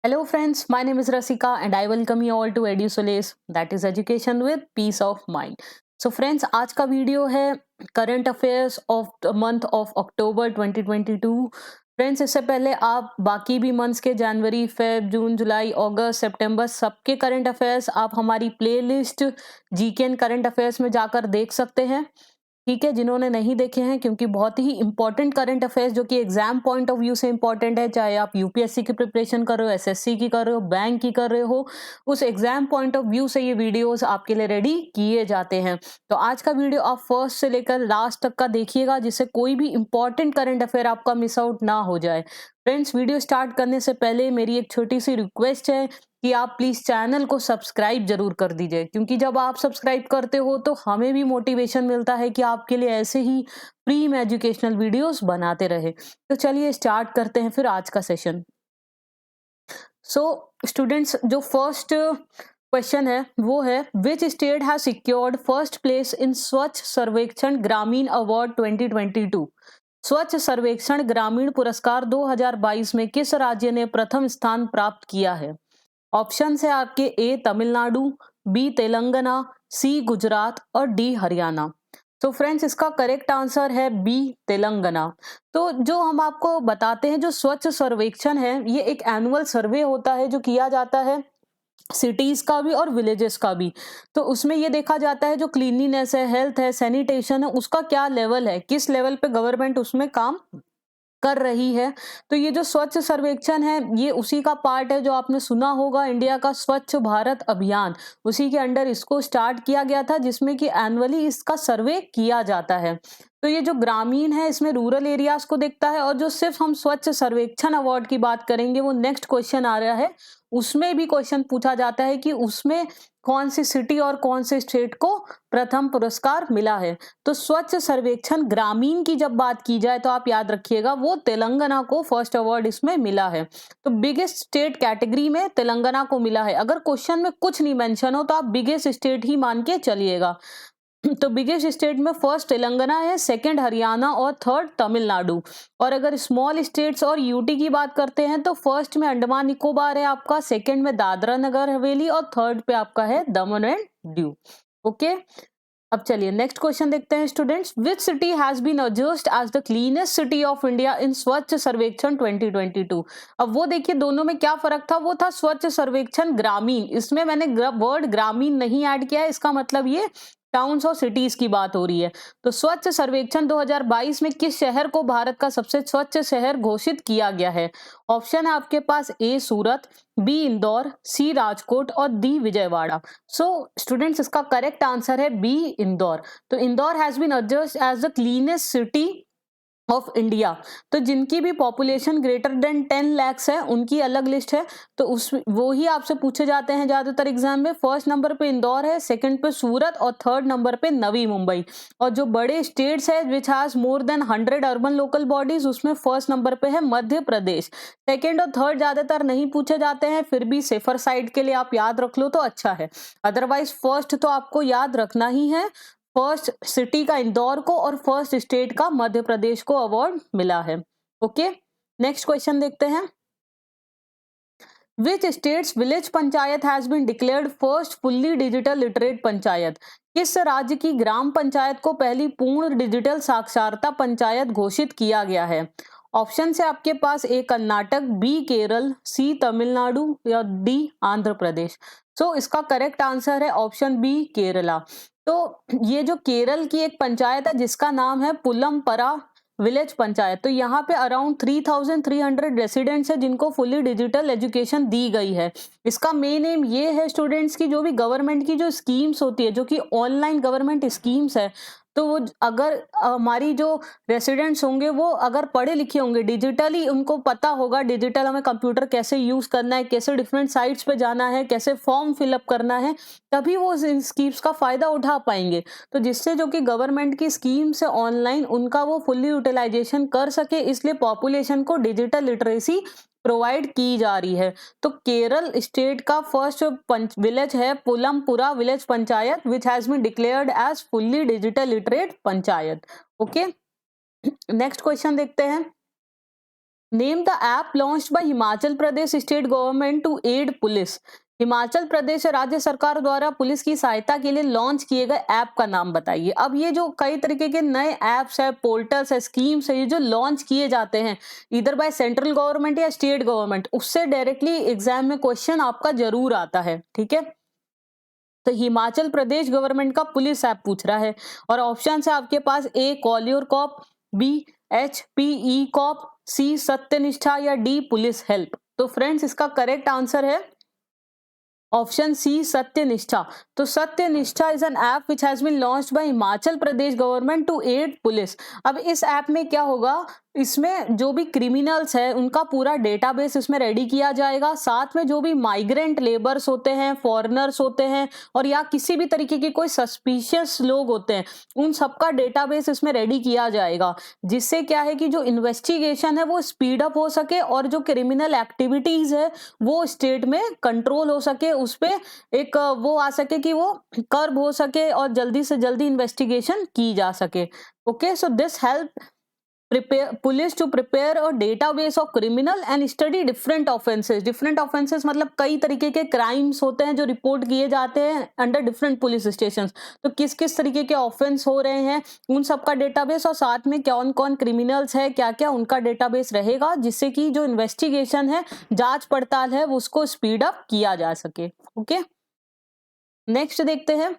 Hello friends, my name is Rasika and I welcome you all to EduSolace, that is education with peace of mind. So friends, आज का video है current affairs of the month of October 2022। Friends, इससे पहले आप बाकी भी months के जनवरी, Feb, जून, जुलाई, अगस्त, सितंबर सबके करंट अफेयर्स आप हमारी playlist GK and current affairs में जाकर देख सकते हैं। ठीक है, जिन्होंने नहीं देखे हैं, क्योंकि बहुत ही इंपॉर्टेंट करंट अफेयर्स जो कि एग्जाम पॉइंट ऑफ व्यू से इंपॉर्टेंट है, चाहे आप यूपीएससी की प्रिपरेशन कर रहे हो, एसएससी की कर रहे हो, बैंक की कर रहे हो, उस एग्जाम पॉइंट ऑफ व्यू से ये वीडियोस आपके लिए रेडी किए जाते हैं। तो आज का वीडियो आप फर्स्ट से लेकर लास्ट तक का देखिएगा, जिससे कोई भी इंपॉर्टेंट करंट अफेयर आपका मिस आउट ना हो जाए। फ्रेंड्स, वीडियो स्टार्ट करने से पहले मेरी एक छोटी सी रिक्वेस्ट है कि आप प्लीज चैनल को सब्सक्राइब जरूर कर दीजिए, क्योंकि जब आप सब्सक्राइब करते हो तो हमें भी मोटिवेशन मिलता है कि आपके लिए ऐसे ही फ्री में एजुकेशनल वीडियोस बनाते रहे। तो चलिए स्टार्ट करते हैं फिर आज का सेशन। सो स्टूडेंट्स, जो फर्स्ट क्वेश्चन है वो है, which state has secured first place in Swachh सर्वेक्षण ग्रामीण अवार्ड 2022? स्वच्छ सर्वेक्षण ग्रामीण पुरस्कार 2022 में किस राज्य ने प्रथम स्थान प्राप्त किया है? ऑप्शन है आपके, ए तमिलनाडु, बी तेलंगाना, सी गुजरात और डी हरियाणा। तो फ्रेंड्स, इसका करेक्ट आंसर है बी तेलंगाना। तो जो हम आपको बताते हैं, जो स्वच्छ सर्वेक्षण है, ये एक एनुअल सर्वे होता है जो किया जाता है सिटीज का भी और विलेजेस का भी। तो उसमें ये देखा जाता है जो क्लीनलीनेस है, हेल्थ है, सैनिटेशन है, उसका क्या लेवल है, किस लेवल पे गवर्नमेंट उसमें काम कर रही है। तो ये जो स्वच्छ सर्वेक्षण है, ये उसी का पार्ट है जो आपने सुना होगा, इंडिया का स्वच्छ भारत अभियान, उसी के अंडर इसको स्टार्ट किया गया था, जिसमें कि एनुअली इसका सर्वे किया जाता है। तो ये जो ग्रामीण है, इसमें रूरल एरियाज को देखता है, और जो सिर्फ हम स्वच्छ सर्वेक्षण अवार्ड की बात करेंगे, वो नेक्स्ट क्वेश्चन आ रहा है, उसमें भी क्वेश्चन पूछा जाता है कि उसमें कौन सी सिटी और कौन से स्टेट को प्रथम पुरस्कार मिला है। तो स्वच्छ सर्वेक्षण ग्रामीण की जब बात की जाए तो आप याद रखिएगा, वो तेलंगाना को फर्स्ट अवार्ड इसमें मिला है। तो बिगेस्ट स्टेट कैटेगरी में तेलंगाना को मिला है। अगर क्वेश्चन में कुछ नहीं मेंशन हो तो आप बिगेस्ट स्टेट ही मान के चलिएगा। तो बिगेस्ट स्टेट में फर्स्ट तेलंगाना है, सेकंड हरियाणा और थर्ड तमिलनाडु। और अगर स्मॉल स्टेट्स और यूटी की बात करते हैं तो फर्स्ट में अंडमान निकोबार है आपका, सेकंड में दादरा नगर हवेली और थर्ड पे आपका है दमन एंड दीव। ओके, अब चलिए नेक्स्ट क्वेश्चन देखते हैं students. Which city has been adjust as the cleanest city of India in Swachh Survekshan 2022? अब वो देखिए, दोनों में क्या फर्क था, वो था स्वच्छ सर्वेक्षण ग्रामीण, इसमें मैंने वर्ड ग्रामीण नहीं ऐड किया है, इसका मतलब ये टाउन्स और सिटीज की बात हो रही है। तो स्वच्छ सर्वेक्षण 2022 में किस शहर को भारत का सबसे स्वच्छ शहर घोषित किया गया है? ऑप्शन है आपके पास, A Surat, B Indore, C Rajkot और डी विजयवाड़ा। सो स्टूडेंट्स, इसका करेक्ट आंसर है बी इंदौर। तो Indore has been adjust as the cleanest city of India. तो जिनकी भी पॉपुलेशन ग्रेटर देन 10 लाख है, उनकी अलग लिस्ट है। तो उस वो ही आपसे पूछे जाते हैं ज्यादातर एग्जाम में। फर्स्ट नंबर पे इंदौर है, सेकंड पे सूरत और थर्ड नंबर पे नवी मुंबई। और जो बड़े स्टेट्स है which has more than 100 urban local bodies, उसमें फर्स्ट नंबर पे है मध्य प्रदेश। सेकंड और थर्ड ज्यादातर नहीं पूछे जाते हैं, फिर भी सेफर साइड के लिए आप याद रख लो तो अच्छा है। अदरवाइज फर्स्ट तो आपको याद रखना ही है, फर्स्ट सिटी का इंदौर को और फर्स्ट स्टेट का मध्य प्रदेश को अवार्ड मिला है। ओके, नेक्स्ट क्वेश्चन देखते हैं। Which states village panchayat has been declared first fully digital literate panchayat? किस राज्य की ग्राम पंचायत को पहली पूर्ण डिजिटल साक्षरता पंचायत घोषित किया गया है? ऑप्शन से आपके पास, ए कर्नाटक, बी केरल, सी तमिलनाडु या डी आंध्र प्रदेश। सो इसका करेक्ट आंसर है ऑप्शन बी केरला। तो ये जो केरल की एक पंचायत है जिसका नाम है पुलमपरा विलेज पंचायत, तो यहाँ पे अराउंड 3300 रेसिडेंट्स है जिनको फुली डिजिटल एजुकेशन दी गई है। इसका मेन एम ये है स्टूडेंट्स की, जो भी गवर्नमेंट की जो स्कीम्स होती है, जो कि ऑनलाइन गवर्नमेंट स्कीम्स है, तो वो अगर हमारी जो रेसिडेंट्स होंगे वो अगर पढ़े लिखे होंगे, डिजिटली उनको पता होगा डिजिटल हमें कंप्यूटर कैसे यूज करना है, कैसे डिफरेंट साइट्स पे जाना है, कैसे फॉर्म फिलअप करना है, तभी वो इन स्कीम्स का फायदा उठा पाएंगे। तो जिससे जो कि गवर्नमेंट की स्कीम्स है ऑनलाइन, उनका वो फुल्ली यूटिलाइजेशन कर सके, इसलिए पॉपुलेशन को डिजिटल लिटरेसी प्रोवाइड की जा रही है। तो केरल स्टेट का फर्स्ट विलेज है Pullampara village panchayat, which has been declared as fully digital literate panchayat. Okay, next question देखते हैं। Name the app launched by Himachal Pradesh state government to aid police. Himachal Pradesh राज्य सरकार द्वारा पुलिस की सहायता के लिए लॉन्च किए गए ऐप का नाम बताइए। अब ये जो कई तरीके के नए ऐप्स है, पोर्टल्स है, स्कीम्स है, ये जो लॉन्च किए जाते हैं इधर बाय सेंट्रल गवर्नमेंट या स्टेट गवर्नमेंट, उससे डायरेक्टली एग्जाम में क्वेश्चन आपका जरूर आता है। ठीक है, तो हिमाचल प्रदेश गवर्नमेंट का पुलिस ऐप पूछ रहा है और ऑप्शन है आपके पास ए कॉलियोर cop, B HPE cop, C Satyanishtha या डी पुलिस हेल्प। तो फ्रेंड्स इसका करेक्ट आंसर है ऑप्शन सी सत्यनिष्ठा। तो Satyanishtha is an app which has been launched by Himachal Pradesh government to aid police. अब इस ऐप में क्या होगा, इसमें जो भी क्रिमिनल्स है उनका पूरा डेटाबेस इसमें रेडी किया जाएगा, साथ में जो भी माइग्रेंट लेबर्स होते हैं, फॉरेनर्स होते हैं और या किसी भी तरीके के कोई सस्पिशियस लोग होते हैं, उन सबका डेटाबेस इसमें रेडी किया जाएगा, जिससे क्या है कि जो इन्वेस्टिगेशन है वो स्पीड अप हो सके और जो क्रिमिनल एक्टिविटीज है वो स्टेट में कंट्रोल हो सके, उस पे एक वो आ सके कि वो कर्ब हो सके और जल्दी से जल्दी इन्वेस्टिगेशन की जा सके। Okay, so this help prepare police to prepare a database of criminal and study different offenses। different offenses मतलब कई तरीके के क्राइम्स होते हैं जो रिपोर्ट किए जाते हैं अंडर डिफरेंट पुलिस स्टेशन, तो किस किस तरीके के ऑफेंस हो रहे हैं उन सबका डेटाबेस और साथ में कौन कौन क्रिमिनल्स है क्या क्या उनका डेटाबेस रहेगा, जिससे कि जो इन्वेस्टिगेशन है, जांच पड़ताल है, उसको स्पीड अप किया जा सके। ओके, नेक्स्ट देखते हैं,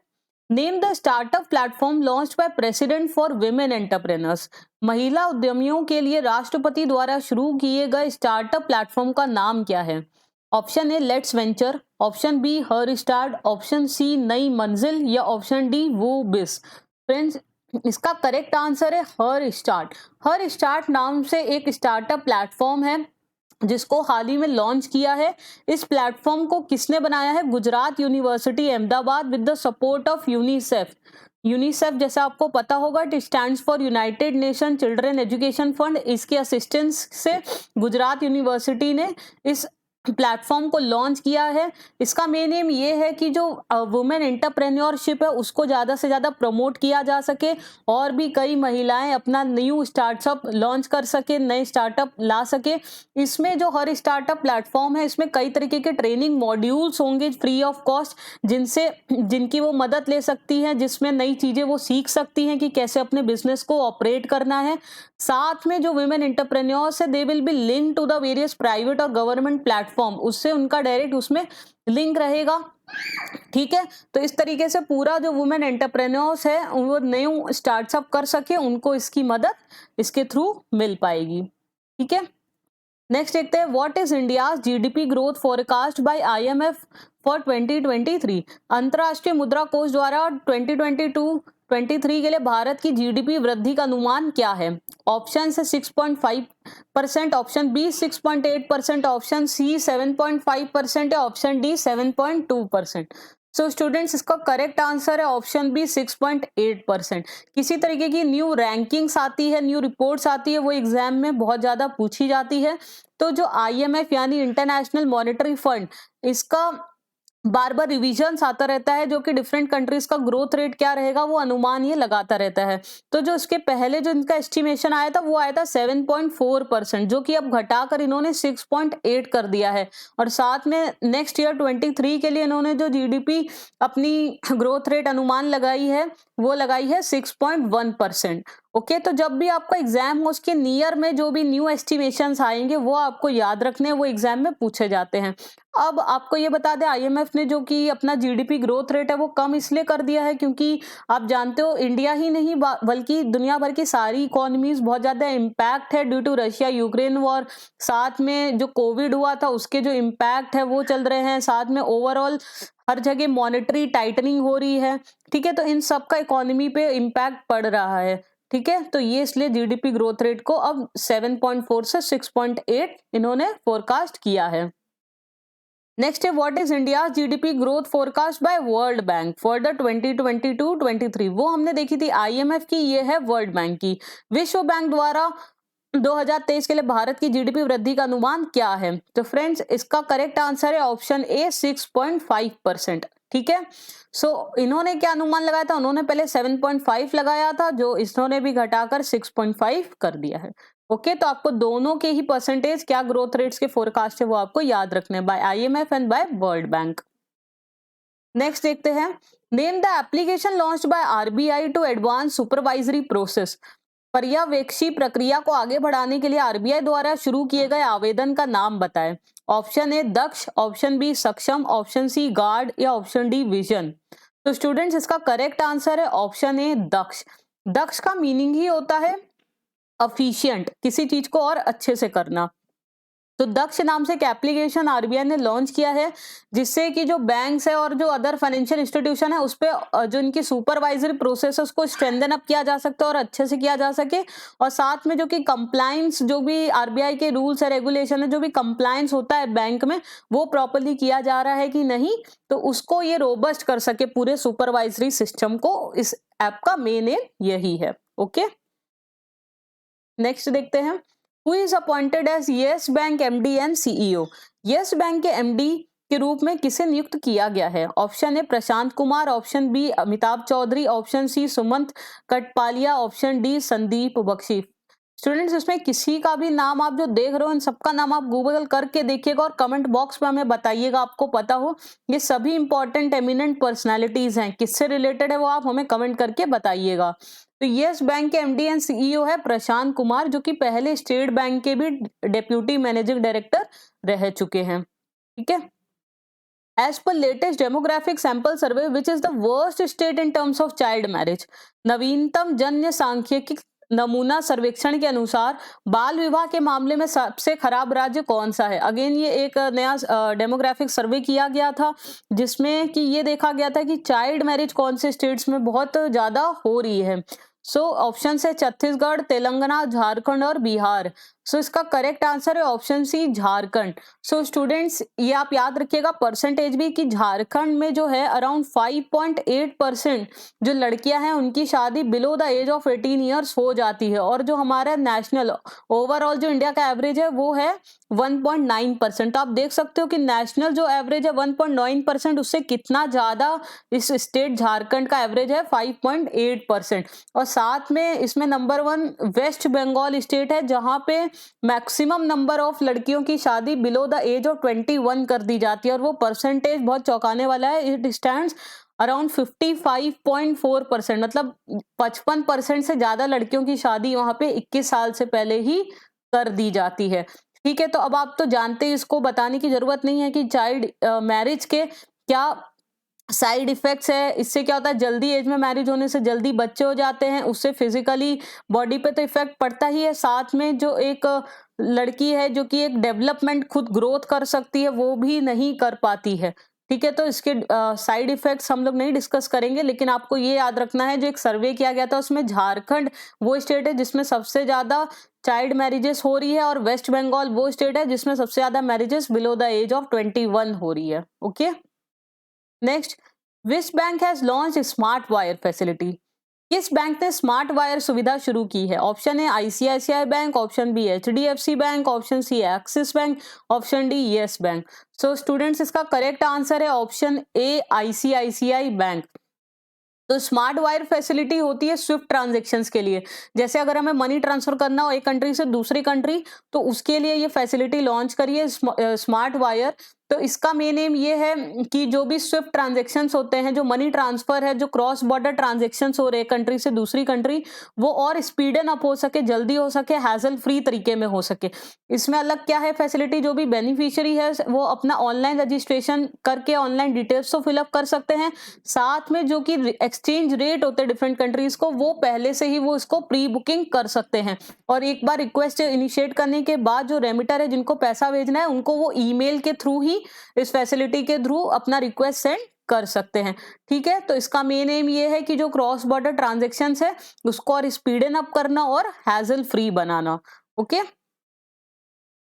name the startup platform launched by president for women entrepreneurs. महिला उद्यमियों के लिए राष्ट्रपति द्वारा शुरू किए गए स्टार्टअप प्लेटफॉर्म का नाम क्या है? Option A let's venture, option B her start, option C Nai Manzil या ऑप्शन डी वो बिस। फ्रेंड्स इसका करेक्ट आंसर है हर स्टार्ट। हर स्टार्ट नाम से एक स्टार्टअप प्लेटफॉर्म है जिसको हाल ही में लॉन्च किया है। इस प्लेटफॉर्म को किसने बनाया है? Gujarat university Ahmedabad with the support of UNICEF. UNICEF जैसा आपको पता होगा it stands for United nation children education fund. इसके असिस्टेंस से गुजरात यूनिवर्सिटी ने इस प्लेटफॉर्म को लॉन्च किया है। इसका मेन एम ये है कि जो वुमेन एंटरप्रेन्योरशिप है उसको ज़्यादा से ज़्यादा प्रमोट किया जा सके और भी कई महिलाएं अपना न्यू स्टार्टअप लॉन्च कर सके, नए स्टार्टअप ला सके। इसमें जो हर स्टार्टअप प्लेटफॉर्म है इसमें कई तरीके के ट्रेनिंग मॉड्यूल्स होंगे फ्री ऑफ कॉस्ट, जिनकी वो मदद ले सकती हैं, जिसमें नई चीज़ें वो सीख सकती हैं कि कैसे अपने बिजनेस को ऑपरेट करना है। साथ में जो वुमेन एंटरप्रेन्योर्स है they will be link to the various private और गवर्नमेंट प्लेटफॉर्म, उससे उनका डायरेक्ट उसमें लिंक रहेगा। ठीक है, तो इस तरीके से पूरा जो वुमेन एंटरप्रेन्योर्स है वो न्यू स्टार्टअप कर सके, उनको इसकी मदद इसके थ्रू मिल पाएगी। ठीक है, नेक्स्ट देखते हैं, what is India's GDP growth forecast by IMF for 2023। अंतर्राष्ट्रीय मुद्रा कोष द्वारा 2022-23 के लिए भारत की जीडीपी वृद्धि का अनुमान क्या है? ऑप्शन है 6.5%, ऑप्शन बी 6.8%, ऑप्शन सी 7.5% या ऑप्शन डी 7.2%। सो स्टूडेंट्स इसका करेक्ट आंसर है ऑप्शन बी 6.8%। किसी तरीके की न्यू रैंकिंग्स आती है, न्यू रिपोर्ट्स आती है, वो एग्जाम में बहुत ज़्यादा पूछी जाती है। तो जो IMF यानी इंटरनेशनल मॉनेटरी फंड, इसका बार बार रिविजन्स आता रहता है जो कि डिफरेंट कंट्रीज का ग्रोथ रेट क्या रहेगा वो अनुमान ये लगाता रहता है। तो जो इसके पहले जो इनका एस्टिमेशन आया था वो आया था 7.4%, जो कि अब घटाकर इन्होंने 6.8 कर दिया है और साथ में नेक्स्ट ईयर 23 के लिए इन्होंने जो जीडीपी अपनी ग्रोथ रेट अनुमान लगाई है वो लगाई है 6.1%। ओके, तो जब भी आपका एग्जाम हो उसके नियर में जो भी न्यू एस्टिमेशंस आएंगे वो आपको याद रखने, वो एग्जाम में पूछे जाते हैं। अब आपको ये बता दें IMF ने जो कि अपना जीडीपी ग्रोथ रेट है वो कम इसलिए कर दिया है क्योंकि आप जानते हो इंडिया ही नहीं बल्कि दुनिया भर की सारी इकोनॉमीज बहुत ज़्यादा इम्पैक्ट है due to Russia Ukraine war, साथ में जो कोविड हुआ था उसके जो इम्पैक्ट है वो चल रहे हैं, साथ में ओवरऑल हर जगह मॉनेटरी टाइटनिंग हो रही है। ठीक है, तो इन सब का इकोनॉमी पे इम्पैक्ट पड़ रहा है। ठीक है, तो ये इसलिए जीडीपी ग्रोथ रेट को अब 7.4 से 6.8 इन्होंने फोरकास्ट किया है। नेक्स्ट है, what is India GDP growth forecast by World Bank for the 2022-23। वो हमने देखी थी IMF की, ये है वर्ल्ड बैंक की। विश्व बैंक द्वारा 2023 के लिए भारत की जीडीपी वृद्धि का अनुमान क्या है? तो फ्रेंड्स इसका करेक्ट आंसर है ऑप्शन ए 6.5%। ठीक है, सो इन्होंने क्या अनुमान लगाया था? उन्होंने पहले 7.5 लगाया था जो इन्होंने भी घटाकर 6.5 कर दिया है। ओके, तो आपको दोनों के ही परसेंटेज क्या ग्रोथ रेट्स के फोरकास्ट है वो आपको याद रखने by IMF and by World Bank. Next देखते हैं, name the application launched by RBI to advance supervisory process. पर्यवेक्षी प्रक्रिया को आगे बढ़ाने के लिए RBI द्वारा शुरू किए गए आवेदन का नाम बताएं। Option A Daksh, option B Saksham, option C guard या ऑप्शन डी विजन। तो स्टूडेंट्स इसका करेक्ट आंसर है ऑप्शन ए दक्ष। दक्ष का मीनिंग ही होता है एफिशिएंट, किसी चीज को और अच्छे से करना। तो दक्ष नाम से एक एप्लीकेशन RBI ने लॉन्च किया है जिससे कि जो बैंक्स है और जो अदर फाइनेंशियल इंस्टीट्यूशन है उस पे जो इनकी सुपरवाइजरी प्रोसेसेस को स्ट्रेंथन अप किया जा सकता है और अच्छे से किया जा सके, और साथ में जो कि कंप्लायंस, जो भी RBI के रूल्स है रेगुलेशन है, जो भी कंप्लायंस होता है बैंक में वो प्रॉपरली किया जा रहा है कि नहीं, तो उसको ये रोबस्ट कर सके पूरे सुपरवाइजरी सिस्टम को। इस ऐप का मेन एम यही है। ओके, नेक्स्ट देखते हैं, Who is appointed as Yes Bank MD and CEO? Yes Bank के MD के रूप में किसे नियुक्त किया गया है? Option A Prashant Kumar, option B Amitabh Chaudhary, option C Sumant Katpalia, option D Sandeep Bakshi. Students इसमें किसी का भी नाम आप जो देख रहे हो इन सबका नाम आप गूगल करके देखिएगा और कमेंट बॉक्स में हमें बताइएगा आपको पता हो। ये सभी इंपॉर्टेंट एमिनेंट पर्सनालिटीज हैं, किससे रिलेटेड है वो आप हमें कमेंट करके बताइएगा। तो यस बैंक के MD एंड CEO है प्रशांत कुमार, जो कि पहले स्टेट बैंक के भी डेप्यूटी मैनेजिंग डायरेक्टर रह चुके हैं। ठीक है, as per latest demographic sample survey which is the worst state in terms of child marriage. नवीनतम जन्य सांख्यिकी नमूना सर्वेक्षण के अनुसार बाल विवाह के मामले में सबसे खराब राज्य कौन सा है? अगेन ये एक नया डेमोग्राफिक सर्वे किया गया था जिसमें कि ये देखा गया था कि चाइल्ड मैरिज कौन से स्टेट्स में बहुत ज्यादा हो रही है। सो ऑप्शन है छत्तीसगढ़, तेलंगाना, झारखंड और बिहार। सो इसका करेक्ट आंसर है option C Jharkhand. So students ये आप याद रखिएगा परसेंटेज भी कि झारखंड में जो है अराउंड 5.8% जो लड़कियां हैं उनकी शादी below the age of 18 years हो जाती है, और जो हमारा नेशनल ओवरऑल जो इंडिया का एवरेज है वो है 1.9%। आप देख सकते हो कि नेशनल जो एवरेज है 1.9%, उससे कितना ज्यादा इस स्टेट झारखंड का एवरेज है 5.8%। और साथ में इसमें नंबर 1 वेस्ट बंगाल स्टेट है जहां पे मैक्सिमम नंबर ऑफ लड़कियों की शादी बिलो द एज ऑफ 21 कर दी जाती है, और वो परसेंटेज बहुत चौंकाने वाला है। इट स्टैंड्स अराउंड 55.4%, मतलब 55% से ज्यादा लड़कियों की शादी वहां पे 21 साल से पहले ही कर दी जाती है। ठीक है, तो अब आप तो जानते हैं, इसको बताने की जरूरत नहीं है कि चाइल्ड मैरिज के क्या साइड इफेक्ट्स है। इससे क्या होता है, जल्दी एज में मैरिज होने से जल्दी बच्चे हो जाते हैं, उससे फिजिकली बॉडी पे तो इफेक्ट पड़ता ही है, साथ में जो एक लड़की है जो कि एक डेवलपमेंट खुद ग्रोथ कर सकती है वो भी नहीं कर पाती है। ठीक है, तो इसके साइड इफेक्ट्स हम लोग नहीं डिस्कस करेंगे, लेकिन आपको ये याद रखना है जो एक सर्वे किया गया था उसमें झारखंड वो स्टेट है जिसमें सबसे ज्यादा चाइल्ड मैरिजेस हो रही है, और वेस्ट बंगाल वो स्टेट है जिसमें सबसे ज्यादा marriages below the age of 21 हो रही है। Okay, next, which bank has launch smart wire facility. किस बैंक ने स्मार्ट वायर सुविधा शुरू की है? Option A ICICI Bank, option B HDFC Bank, option C Axis Bank, option D Yes Bank. So students इसका करेक्ट आंसर है option A ICICI Bank. तो स्मार्ट वायर फैसिलिटी होती है स्विफ्ट ट्रांजैक्शंस के लिए, जैसे अगर हमें मनी ट्रांसफर करना हो एक कंट्री से दूसरी कंट्री तो उसके लिए ये फैसिलिटी लॉन्च करी है स्मार्ट वायर। तो इसका मेन एम ये है कि जो भी स्विफ्ट ट्रांजैक्शंस होते हैं, जो मनी ट्रांसफर है, जो क्रॉस बॉर्डर ट्रांजैक्शंस हो रहे हैं कंट्री से दूसरी कंट्री, वो और स्पीडन अप हो सके, जल्दी हो सके, हैसल फ्री तरीके में हो सके। इसमें अलग क्या है फैसिलिटी, जो भी बेनिफिशियरी है वो अपना ऑनलाइन रजिस्ट्रेशन करके ऑनलाइन डिटेल्स तो फिलअप कर सकते हैं, साथ में जो कि एक्सचेंज रेट होते हैं डिफरेंट कंट्रीज को वो पहले से ही वो इसको प्री बुकिंग कर सकते हैं, और एक बार रिक्वेस्ट इनिशिएट करने के बाद जो रेमिटर है जिनको पैसा भेजना है उनको वो ईमेल के थ्रू ही इस फैसिलिटी के थ्रू अपना रिक्वेस्ट सेंड कर सकते हैं। ठीक है, तो इसका मेन एम ये है कि जो क्रॉस बॉर्डर ट्रांजैक्शंस है उसको और स्पीडन अप करना और हैजल फ्री बनाना। ओके,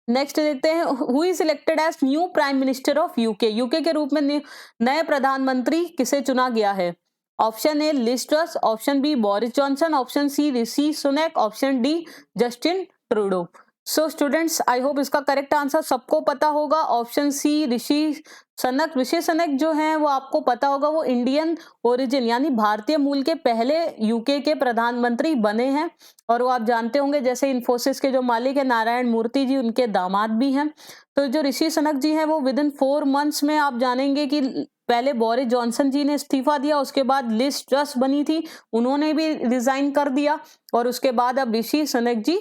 नेक्स्ट देखते हैं, who is elected as new prime minister of UK. UK के रूप में नए प्रधानमंत्री किसे चुना गया है? Option A Liz Truss, option B Boris Johnson, option C Rishi Sunak, option D Justin Trudeau. So students, I hope इसका करेक्ट आंसर सबको पता होगा। ऑप्शन सी ऋषि सनक। ऋषि सनक जो हैं वो आपको पता होगा, वो इंडियन ओरिजिन यानी भारतीय मूल के पहले यूके के प्रधानमंत्री बने हैं। और वो आप जानते होंगे, जैसे इन्फोसिस के जो मालिक है नारायण मूर्ति जी, उनके दामाद भी हैं। तो जो ऋषि सनक जी हैं वो विद इन 4 मंथ्स में आप जानेंगे कि पहले बोरिस जॉनसन जी ने इस्तीफा दिया, उसके बाद लिज ट्रस बनी थी, उन्होंने भी रिजाइन कर दिया, और उसके बाद अब ऋषि सनक जी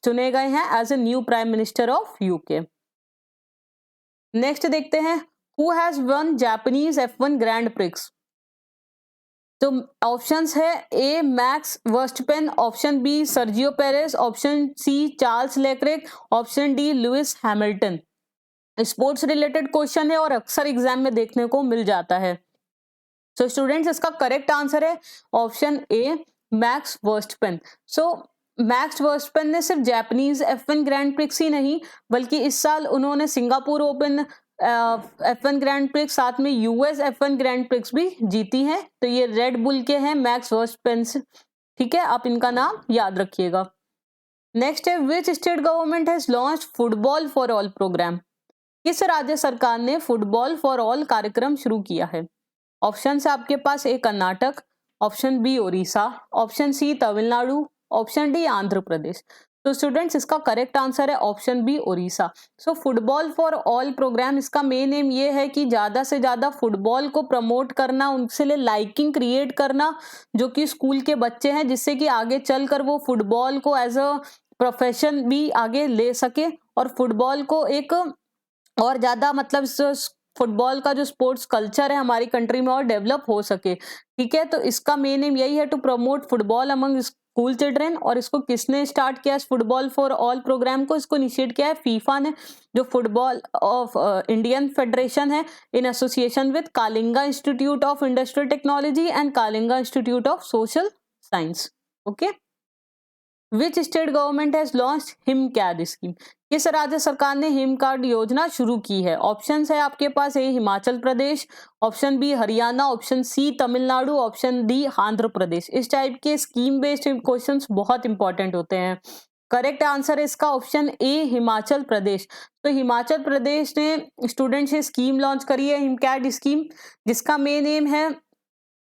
चुने गए हैं as a new prime minister of UK. Next देखते हैं, who has won Japanese F1 Grand Prix. तो ऑप्शंस है A Max Verstappen, option B Sergio Perez, option C Charles Leclerc, option D Lewis Hamilton. Sports related question है और अक्सर exam में देखने को मिल जाता है। सो स्टूडेंट्स, इसका करेक्ट आंसर है ऑप्शन ए मैक्स वर्स्टपेन। सो मैक्स वर्स्टपेन ने सिर्फ जापानीज F1 ग्रैंड प्रिक्स ही नहीं, बल्कि इस साल उन्होंने Singapore open F1 Grand prix, साथ में यूएस F1 ग्रैंड प्रिक्स भी जीती हैं। तो ये रेड बुल के हैं मैक्स वर्स्टपेन। ठीक है, आप इनका नाम याद रखिएगा। नेक्स्ट है, which state government has launched football for all programme. किस राज्य सरकार ने फुटबॉल फॉर ऑल कार्यक्रम शुरू किया है? ऑप्शन है आपके पास, A Karnataka, option B Odisha, option C Tamil Nadu, option D Andhra Pradesh. तो स्टूडेंट्स, इसका करेक्ट आंसर है option B Odisha. So football for all program, इसका मेन एम ये है कि ज्यादा से ज्यादा फुटबॉल को प्रमोट करना, उनसे लिए लाइकिंग क्रिएट करना जो कि स्कूल के बच्चे हैं, जिससे कि आगे चलकर वो फुटबॉल को एज अ प्रोफेशन भी आगे ले सके, और फुटबॉल को एक और ज्यादा मतलब फुटबॉल का जो स्पोर्ट्स कल्चर है हमारी कंट्री में और डेवलप हो सके। ठीक है, तो इसका मेन एम यही है, to promote football among school children. और इसको किसने स्टार्ट किया, फुटबॉल फॉर ऑल प्रोग्राम को? इसको इनिशिएट किया है फीफा ने, जो फुटबॉल ऑफ इंडियन फेडरेशन है, in association with Kalinga Institute of Industrial Technology and Kalinga Institute of Social Science. Okay. Which state government has launched Him CAD scheme. किस राज्य सरकार ने हिम कार्ड योजना शुरू की है? ऑप्शन है आपके पास, A Himachal Pradesh, option B Haryana, option C Tamil Nadu, option D Andhra Pradesh. इस टाइप के स्कीम बेस्ड क्वेश्चंस बहुत इंपॉर्टेंट होते हैं। करेक्ट आंसर है इसका ऑप्शन ए हिमाचल प्रदेश। तो हिमाचल प्रदेश ने स्टूडेंट से स्कीम लॉन्च करी है हिम कैड स्कीम, जिसका मेन एम है,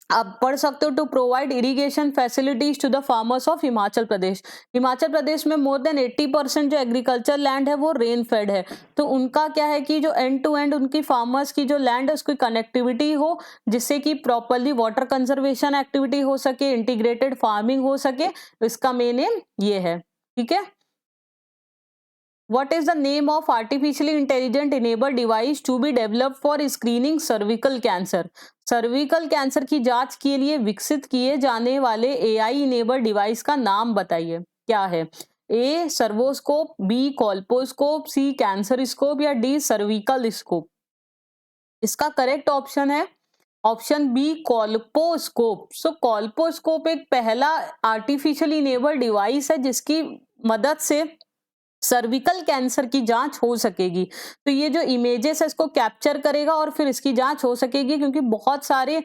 आप पढ़ सकते हो, to provide irrigation facilities to the farmers of Himachal Pradesh. Himachal Pradesh में मोर देन 80% जो एग्रीकल्चर लैंड है वो रेन फेड है। तो उनका क्या है कि जो एंड टू एंड उनकी फार्मर्स की जो लैंड है उसकी कनेक्टिविटी हो, जिससे कि प्रॉपरली वाटर कंजर्वेशन एक्टिविटी हो सके, इंटीग्रेटेड फार्मिंग हो सके। इसका मेन एम ये है। ठीक है। What is the name of artificially intelligent enabled device to be developed for screening cervical cancer? Cervical cancer की जांच के लिए विकसित किए जाने वाले AI इनेबल्ड डिवाइस का नाम बताइए, क्या है? ए सर्वोस्कोप, बी कॉल्पोस्कोप, सी कैंसर स्कोप या डी सर्विकल स्कोप। इसका करेक्ट ऑप्शन है ऑप्शन बी कॉल्पोस्कोप। सो कॉल्पोस्कोप एक पहला आर्टिफिशियल इनेबल्ड डिवाइस है जिसकी मदद से सर्विकल कैंसर की जांच हो सकेगी। तो ये जो इमेजेस है इसको कैप्चर करेगा और फिर इसकी जांच हो सकेगी, क्योंकि बहुत सारे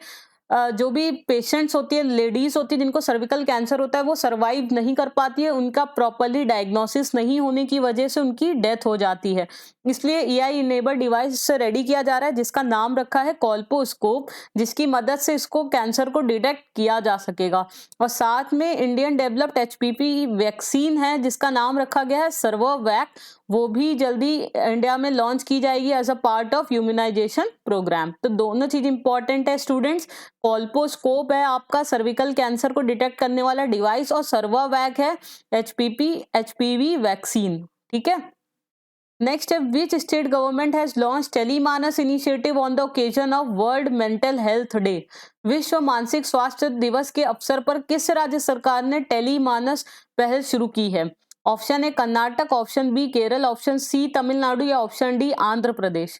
जो भी पेशेंट्स होती है, लेडीज होती है जिनको सर्विकल कैंसर होता है, वो सर्वाइव नहीं कर पाती है, उनका प्रॉपरली डायग्नोसिस नहीं होने की वजह से उनकी डेथ हो जाती है। इसलिए AI इनेबल्ड डिवाइस से रेडी किया जा रहा है जिसका नाम रखा है कॉल्पोस्कोप, जिसकी मदद से इसको कैंसर को डिटेक्ट किया जा सकेगा। और साथ में इंडियन डेवलप्ड HPV वैक्सीन है जिसका नाम रखा गया है सर्वोवैक, वो भी जल्दी इंडिया में लॉन्च की जाएगी as a part of humanisation programme. तो दोनों चीज इंपॉर्टेंट है स्टूडेंट्स। कॉल्पोस्कोप है आपका सर्विकल कैंसर को डिटेक्ट करने वाला डिवाइस, और सर्वोवैक है HPV वैक्सीन। ठीक है। नेक्स्ट है, which state government has launch Telemanas initiative on the occasion of World Mental Health Day. विश्व मानसिक स्वास्थ्य दिवस के अवसर पर किस राज्य सरकार ने टेलीमानस पहल शुरू की है? Option A Karnataka, option B Kerala, option C Tamil Nadu या ऑप्शन डी आंध्र प्रदेश।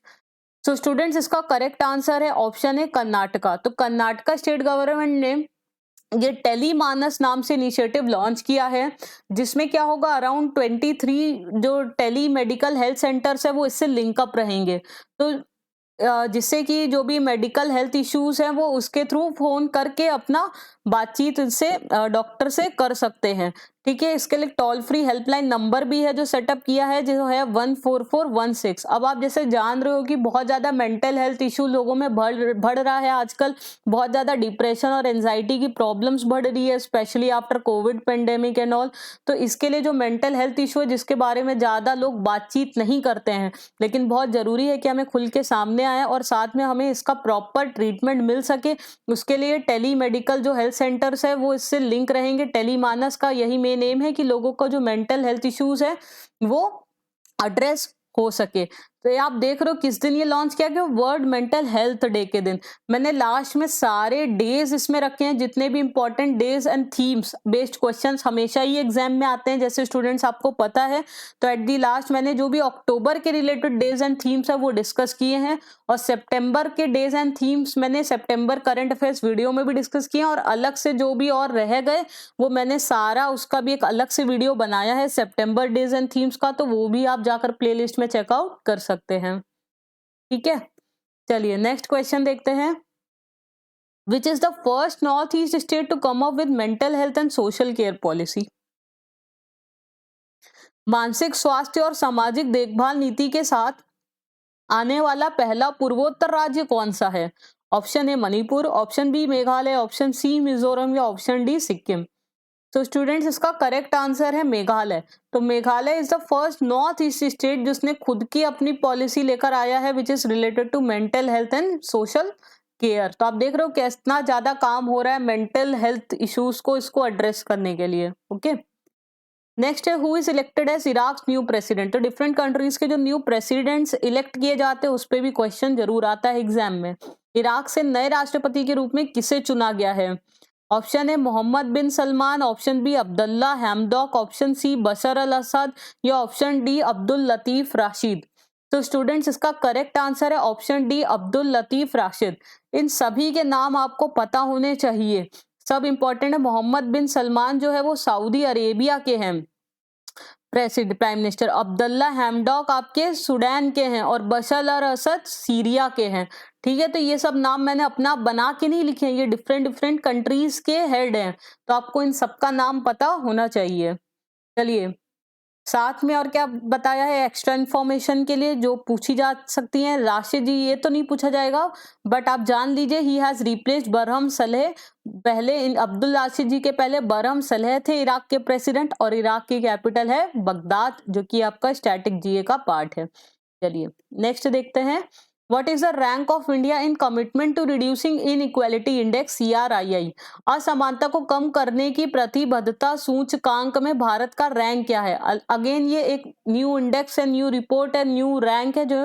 तो स्टूडेंट्स, इसका करेक्ट आंसर है ऑप्शन ए कर्नाटका। तो कर्नाटका स्टेट गवर्नमेंट ने ये टेलीमानस नाम से इनिशिएटिव लॉन्च किया है, जिसमें क्या होगा, अराउंड 23 जो टेली मेडिकल हेल्थ सेंटर्स है वो इससे लिंकअप रहेंगे। तो जिससे कि जो भी मेडिकल हेल्थ इश्यूज हैं वो उसके थ्रू फोन करके अपना बातचीत से डॉक्टर से कर सकते हैं। ठीक है, इसके लिए टोल फ्री हेल्पलाइन नंबर भी है जो सेटअप किया है, जो है 14416। अब आप जैसे जान रहे हो कि बहुत ज़्यादा मेंटल हेल्थ इशू लोगों में बढ़ रहा है आजकल, बहुत ज़्यादा डिप्रेशन और एंजाइटी की प्रॉब्लम्स बढ़ रही है, specially after Covid pandemic and all. तो इसके लिए जो मेंटल हेल्थ इशू है जिसके बारे में ज़्यादा लोग बातचीत नहीं करते हैं, लेकिन बहुत ज़रूरी है कि हमें खुल के सामने आए और साथ में हमें इसका प्रॉपर ट्रीटमेंट मिल सके, उसके लिए टेली मेडिकल जो हेल्थ सेंटर्स है वो इससे लिंक रहेंगे। टेलीमानस का यही मेन एम है कि लोगों को जो मेंटल हेल्थ इश्यूज है वो एड्रेस हो सके। तो ये आप देख रहे हो किस दिन ये लॉन्च किया गया, वर्ल्ड मेंटल हेल्थ डे के दिन। मैंने लास्ट में सारे डेज इसमें रखे हैं, जितने भी important days and themes based questions हमेशा ही एग्जाम में आते हैं, जैसे स्टूडेंट्स आपको पता है। तो एट दी लास्ट मैंने जो भी अक्टूबर के रिलेटेड डेज एंड थीम्स है वो डिस्कस किए हैं, और सितंबर के डेज एंड थीम्स मैंने सितंबर करंट अफेयर्स वीडियो में भी डिस्कस किए हैं, और अलग से जो भी और रह गए वो मैंने सारा उसका भी एक अलग से वीडियो बनाया है सितंबर डेज एंड थीम्स का, तो वो भी आप जाकर प्लेलिस्ट में चेकआउट कर सकते हैं। ठीक है, चलिए नेक्स्ट क्वेश्चन देखते हैं। Which is the first north east state to come up with mental health and social care policy? मानसिक स्वास्थ्य और सामाजिक देखभाल नीति के साथ आने वाला पहला पूर्वोत्तर राज्य कौन सा है? Option A Manipur, option B Meghalaya, option C Mizoram या ऑप्शन डी सिक्किम। तो स्टूडेंट्स इसका करेक्ट आंसर है मेघालय। तो Meghalaya is the first north east state जिसने खुद की अपनी पॉलिसी लेकर आया है which is related to mental health and social care. तो आप देख रहे हो कितना ज्यादा काम हो रहा है मेंटल हेल्थ इश्यूज को इसको एड्रेस करने के लिए। ओके, नेक्स्ट है who is elected as Iraq new president. तो डिफरेंट कंट्रीज के जो न्यू प्रेसिडेंट्स इलेक्ट किए जाते हैं उस पर भी क्वेश्चन जरूर आता है एग्जाम में। इराक से नए राष्ट्रपति के रूप में किसे चुना गया है? Option A Mohammed bin Salman, option B Abdullah Hamdok, option C Bashar al Assad या option D Abdul Latif Rashid. तो स्टूडेंट्स इसका करेक्ट आंसर है option D Abdul Latif Rashid. इन सभी के नाम आपको पता होने चाहिए, सब इंपॉर्टेंट है। मोहम्मद बिन सलमान जो है वो सऊदी अरेबिया के हैं प्रेसिडेंट प्राइम मिनिस्टर, अब्दुल्ला हैमडॉक आपके सूडान के हैं, और बशर अल असद सीरिया के हैं। ठीक है, तो ये सब नाम मैंने अपना बना के नहीं लिखे हैं, ये डिफरेंट डिफरेंट कंट्रीज के हेड हैं, तो आपको इन सबका नाम पता होना चाहिए। चलिए, साथ में और क्या बताया है एक्स्ट्रा इन्फॉर्मेशन के लिए जो पूछी जा सकती है। राशिद जी ये तो नहीं पूछा जाएगा, बट आप जान लीजिए he has replaced Barham Saleh. पहले अब्दुल राशिद जी के पहले बरहम सलेह थे इराक के प्रेसिडेंट, और इराक की कैपिटल है बगदाद, जो कि आपका स्टैटिक जीए का पार्ट है। चलिए नेक्स्ट देखते हैं। What is the rank of India in commitment to reducing inequality index CRII? असमानता को कम करने की प्रतिबद्धता सूचकांक में भारत का रैंक क्या है? अगेन ये एक न्यू इंडेक्स है, न्यू रिपोर्ट है, न्यू रैंक है जो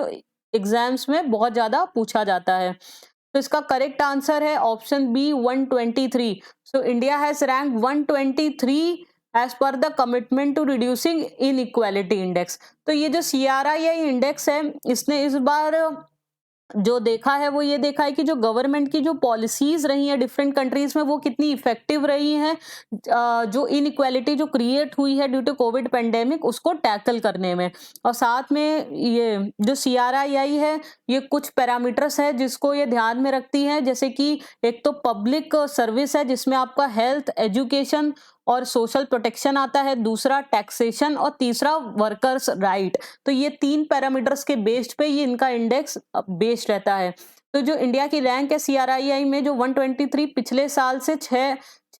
एग्जाम्स में बहुत ज्यादा पूछा जाता है। तो इसका करेक्ट आंसर है option B 123। So India has rank 123 as per the commitment to reducing inequality index. तो ये जो CRII इंडेक्स है इसने इस बार जो देखा है वो ये देखा है कि जो गवर्नमेंट की जो पॉलिसीज रही हैं डिफरेंट कंट्रीज में वो कितनी इफेक्टिव रही हैं, जो इनइक्वालिटी जो क्रिएट हुई है ड्यू टू कोविड पेंडेमिक उसको टैकल करने में। और साथ में ये जो CRII है ये कुछ पैरामीटर्स है जिसको ये ध्यान में रखती है, जैसे कि एक तो पब्लिक सर्विस है जिसमें आपका हेल्थ, एजुकेशन और सोशल प्रोटेक्शन आता है, दूसरा टैक्सेशन और तीसरा वर्कर्स राइट। तो ये 3 पैरामीटर्स के बेस्ड पे ये इनका इंडेक्स बेस्ड रहता है। तो जो इंडिया की रैंक है CRII में जो 123 पिछले साल से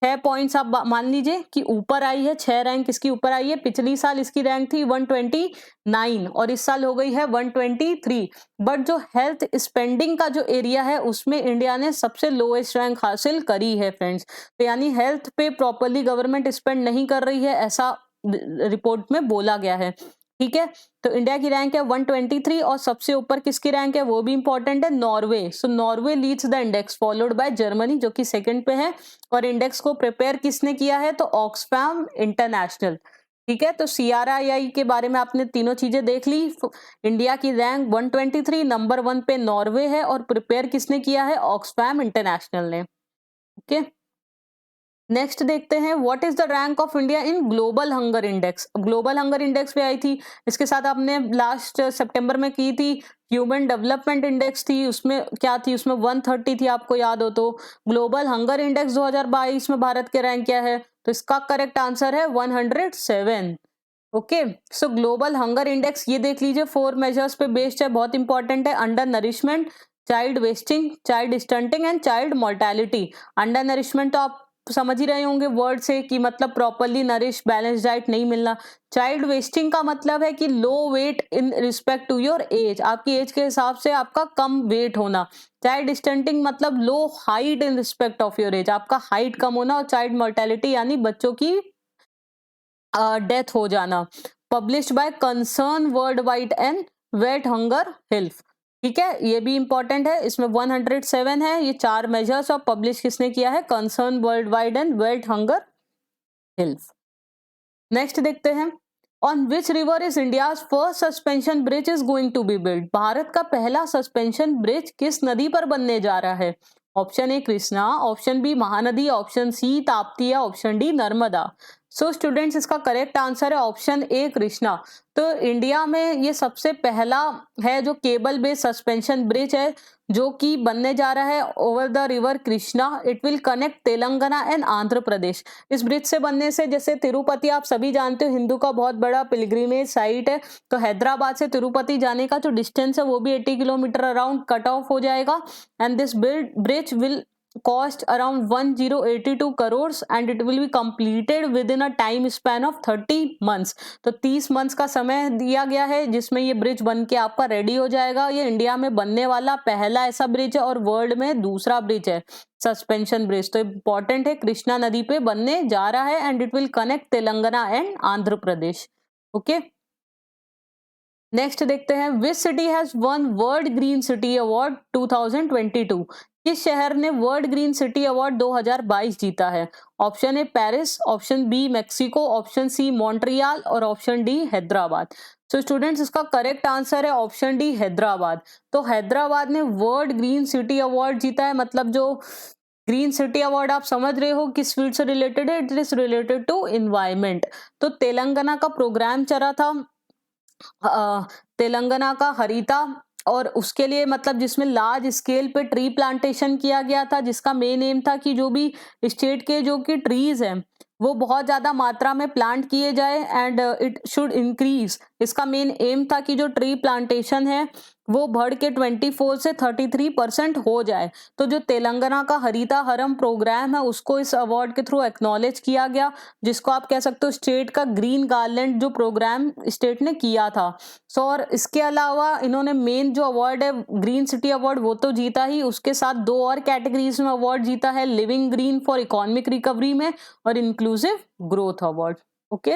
6 पॉइंट्स आप मान लीजिए कि ऊपर आई है, 6 रैंक इसकी ऊपर आई है। पिछली साल इसकी रैंक थी 129 और इस साल हो गई है 123। बट जो हेल्थ स्पेंडिंग का जो एरिया है उसमें इंडिया ने सबसे लोएस्ट रैंक हासिल करी है फ्रेंड्स। तो यानी हेल्थ पे प्रॉपरली गवर्नमेंट स्पेंड नहीं कर रही है, ऐसा रिपोर्ट में बोला गया है। ठीक है, तो इंडिया की रैंक है 123 और सबसे ऊपर किसकी रैंक है वो भी इंपॉर्टेंट है, Norway. So Norway leads the index followed by Germany जो कि सेकंड पे है। और इंडेक्स को प्रिपेयर किसने किया है तो ऑक्सफैम इंटरनेशनल। ठीक है, तो CRII के बारे में आपने तीनों चीजें देख ली। इंडिया की रैंक 123, नंबर 1 पे नॉर्वे है और प्रिपेयर किसने किया है ऑक्सफैम इंटरनेशनल ने। ओके, नेक्स्ट देखते हैं what is the rank of India in global hunger index. Global hunger index पे आई थी, इसके साथ आपने लास्ट सितंबर में की थी ह्यूमन डेवलपमेंट इंडेक्स थी, उसमें क्या थी, उसमें 130 थी, आपको याद हो तो। ग्लोबल हंगर इंडेक्स 2022 में भारत के रैंक क्या है, तो इसका करेक्ट आंसर है 107। ओके, सो ग्लोबल हंगर इंडेक्स ये देख लीजिए 4 मेजर्स पे बेस्ड है, बहुत इंपॉर्टेंट है। Under nourishment, child wasting, child stunting and child mortality. Under nourishment तो आप समझ ही रहे होंगे वर्ड से कि मतलब प्रॉपरली नरिश बैलेंस डाइट नहीं मिलना। चाइल्ड वेस्टिंग का मतलब है कि low weight in respect to your age, आपकी एज के हिसाब से आपका कम वेट होना। चाइल्ड स्टंटिंग मतलब low height in respect of your age, आपका हाइट कम होना। और चाइल्ड मोर्टेलिटी यानी बच्चों की डेथ हो जाना। Published by Concern Worldwide and Welt Hunger Hilfe. ठीक है, ये भी इंपॉर्टेंट है, इसमें 107 है, ये 4 मेजर्स और पब्लिश किसने किया है, Concern Worldwide and Welt Hunger Hilfe. Next देखते हैं on which river is India first suspension bridge is going to be build. Bharat का पहला सस्पेंशन ब्रिज किस नदी पर बनने जा रहा है। Option A Krishna, option B Mahanadi, option C Tapti या option D Narmada. So students इसका करेक्ट आंसर है ऑप्शन ए कृष्णा। तो इंडिया में ये सबसे पहला है जो केबल बेस्ड सस्पेंशन ब्रिज है जो कि बनने जा रहा है over the river Krishna. It will connect Telangana and Andhra Pradesh. इस ब्रिज से बनने से, जैसे तिरुपति आप सभी जानते हो हिंदू का बहुत बड़ा पिलग्रिमेज साइट है, तो हैदराबाद से तिरुपति जाने का जो डिस्टेंस है वो भी 80 किलोमीटर अराउंड कट ऑफ हो जाएगा। And this bridge will cost around 1082 crores and it will be completed within a time span of 30 months। तो 30 मंथ्स का समय दिया गया है जिसमें ये ब्रिज बन के आपका रेडी हो जाएगा। ये इंडिया में बनने वाला पहला ऐसा ब्रिज है और वर्ल्ड में दूसरा ब्रिज है सस्पेंशन ब्रिज। तो इंपॉर्टेंट है, कृष्णा नदी पे बनने जा रहा है and it will connect Telangana and Andhra Pradesh. Okay, next देखते हैं विच city has one world green city award 2022। किस शहर ने वर्ल्ड ग्रीन सिटी अवार्ड 2022 जीता है। Option A Paris, option B Mexico, option C Montreal और ऑप्शन डी हैदराबाद। तो स्टूडेंट्स इसका करेक्ट आंसर है ऑप्शन डी हैदराबाद। तो हैदराबाद ने वर्ल्ड ग्रीन सिटी अवार्ड जीता है। मतलब जो ग्रीन सिटी अवार्ड आप समझ रहे हो किस फील्ड से रिलेटेड है, it is related to environment. तो तेलंगाना का प्रोग्राम चला था तेलंगाना का हरिता, और उसके लिए मतलब जिसमें लार्ज स्केल पे ट्री प्लांटेशन किया गया था, जिसका मेन एम था कि जो भी स्टेट के जो कि ट्रीज हैं वो बहुत ज्यादा मात्रा में प्लांट किए जाए एंड इट शुड इंक्रीज। इसका मेन एम था कि जो ट्री प्लांटेशन है वो बढ़ के 24 से 33% हो जाए। तो जो तेलंगाना का हरिता हरम प्रोग्राम है उसको इस अवार्ड के थ्रू एक्नॉलेज किया गया, जिसको आप कह सकते हो स्टेट का ग्रीन गार्लैंड जो प्रोग्राम स्टेट ने किया था। सो और इसके अलावा इन्होंने मेन जो अवार्ड है ग्रीन सिटी अवार्ड वो तो जीता ही, उसके साथ 2 और कैटेगरीज में अवार्ड जीता है, living green for economic recovery में और inclusive growth award. Okay,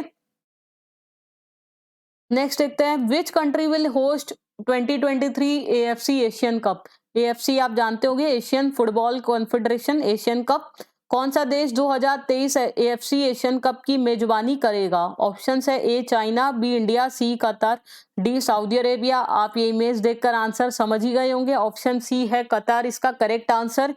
next देखते हैं which country will host 2023 AFC Asian cup. AFC आप जानते होंगे Asian football confederation Asian cup. कौन सा देश 2023 एएफसी एशियन कप की मेजबानी करेगा। ऑप्शन है A China, B India, C Qatar, D Saudi Arabia. आप ये इमेज देखकर आंसर समझ ही गए होंगे, ऑप्शन सी है कतर इसका करेक्ट आंसर।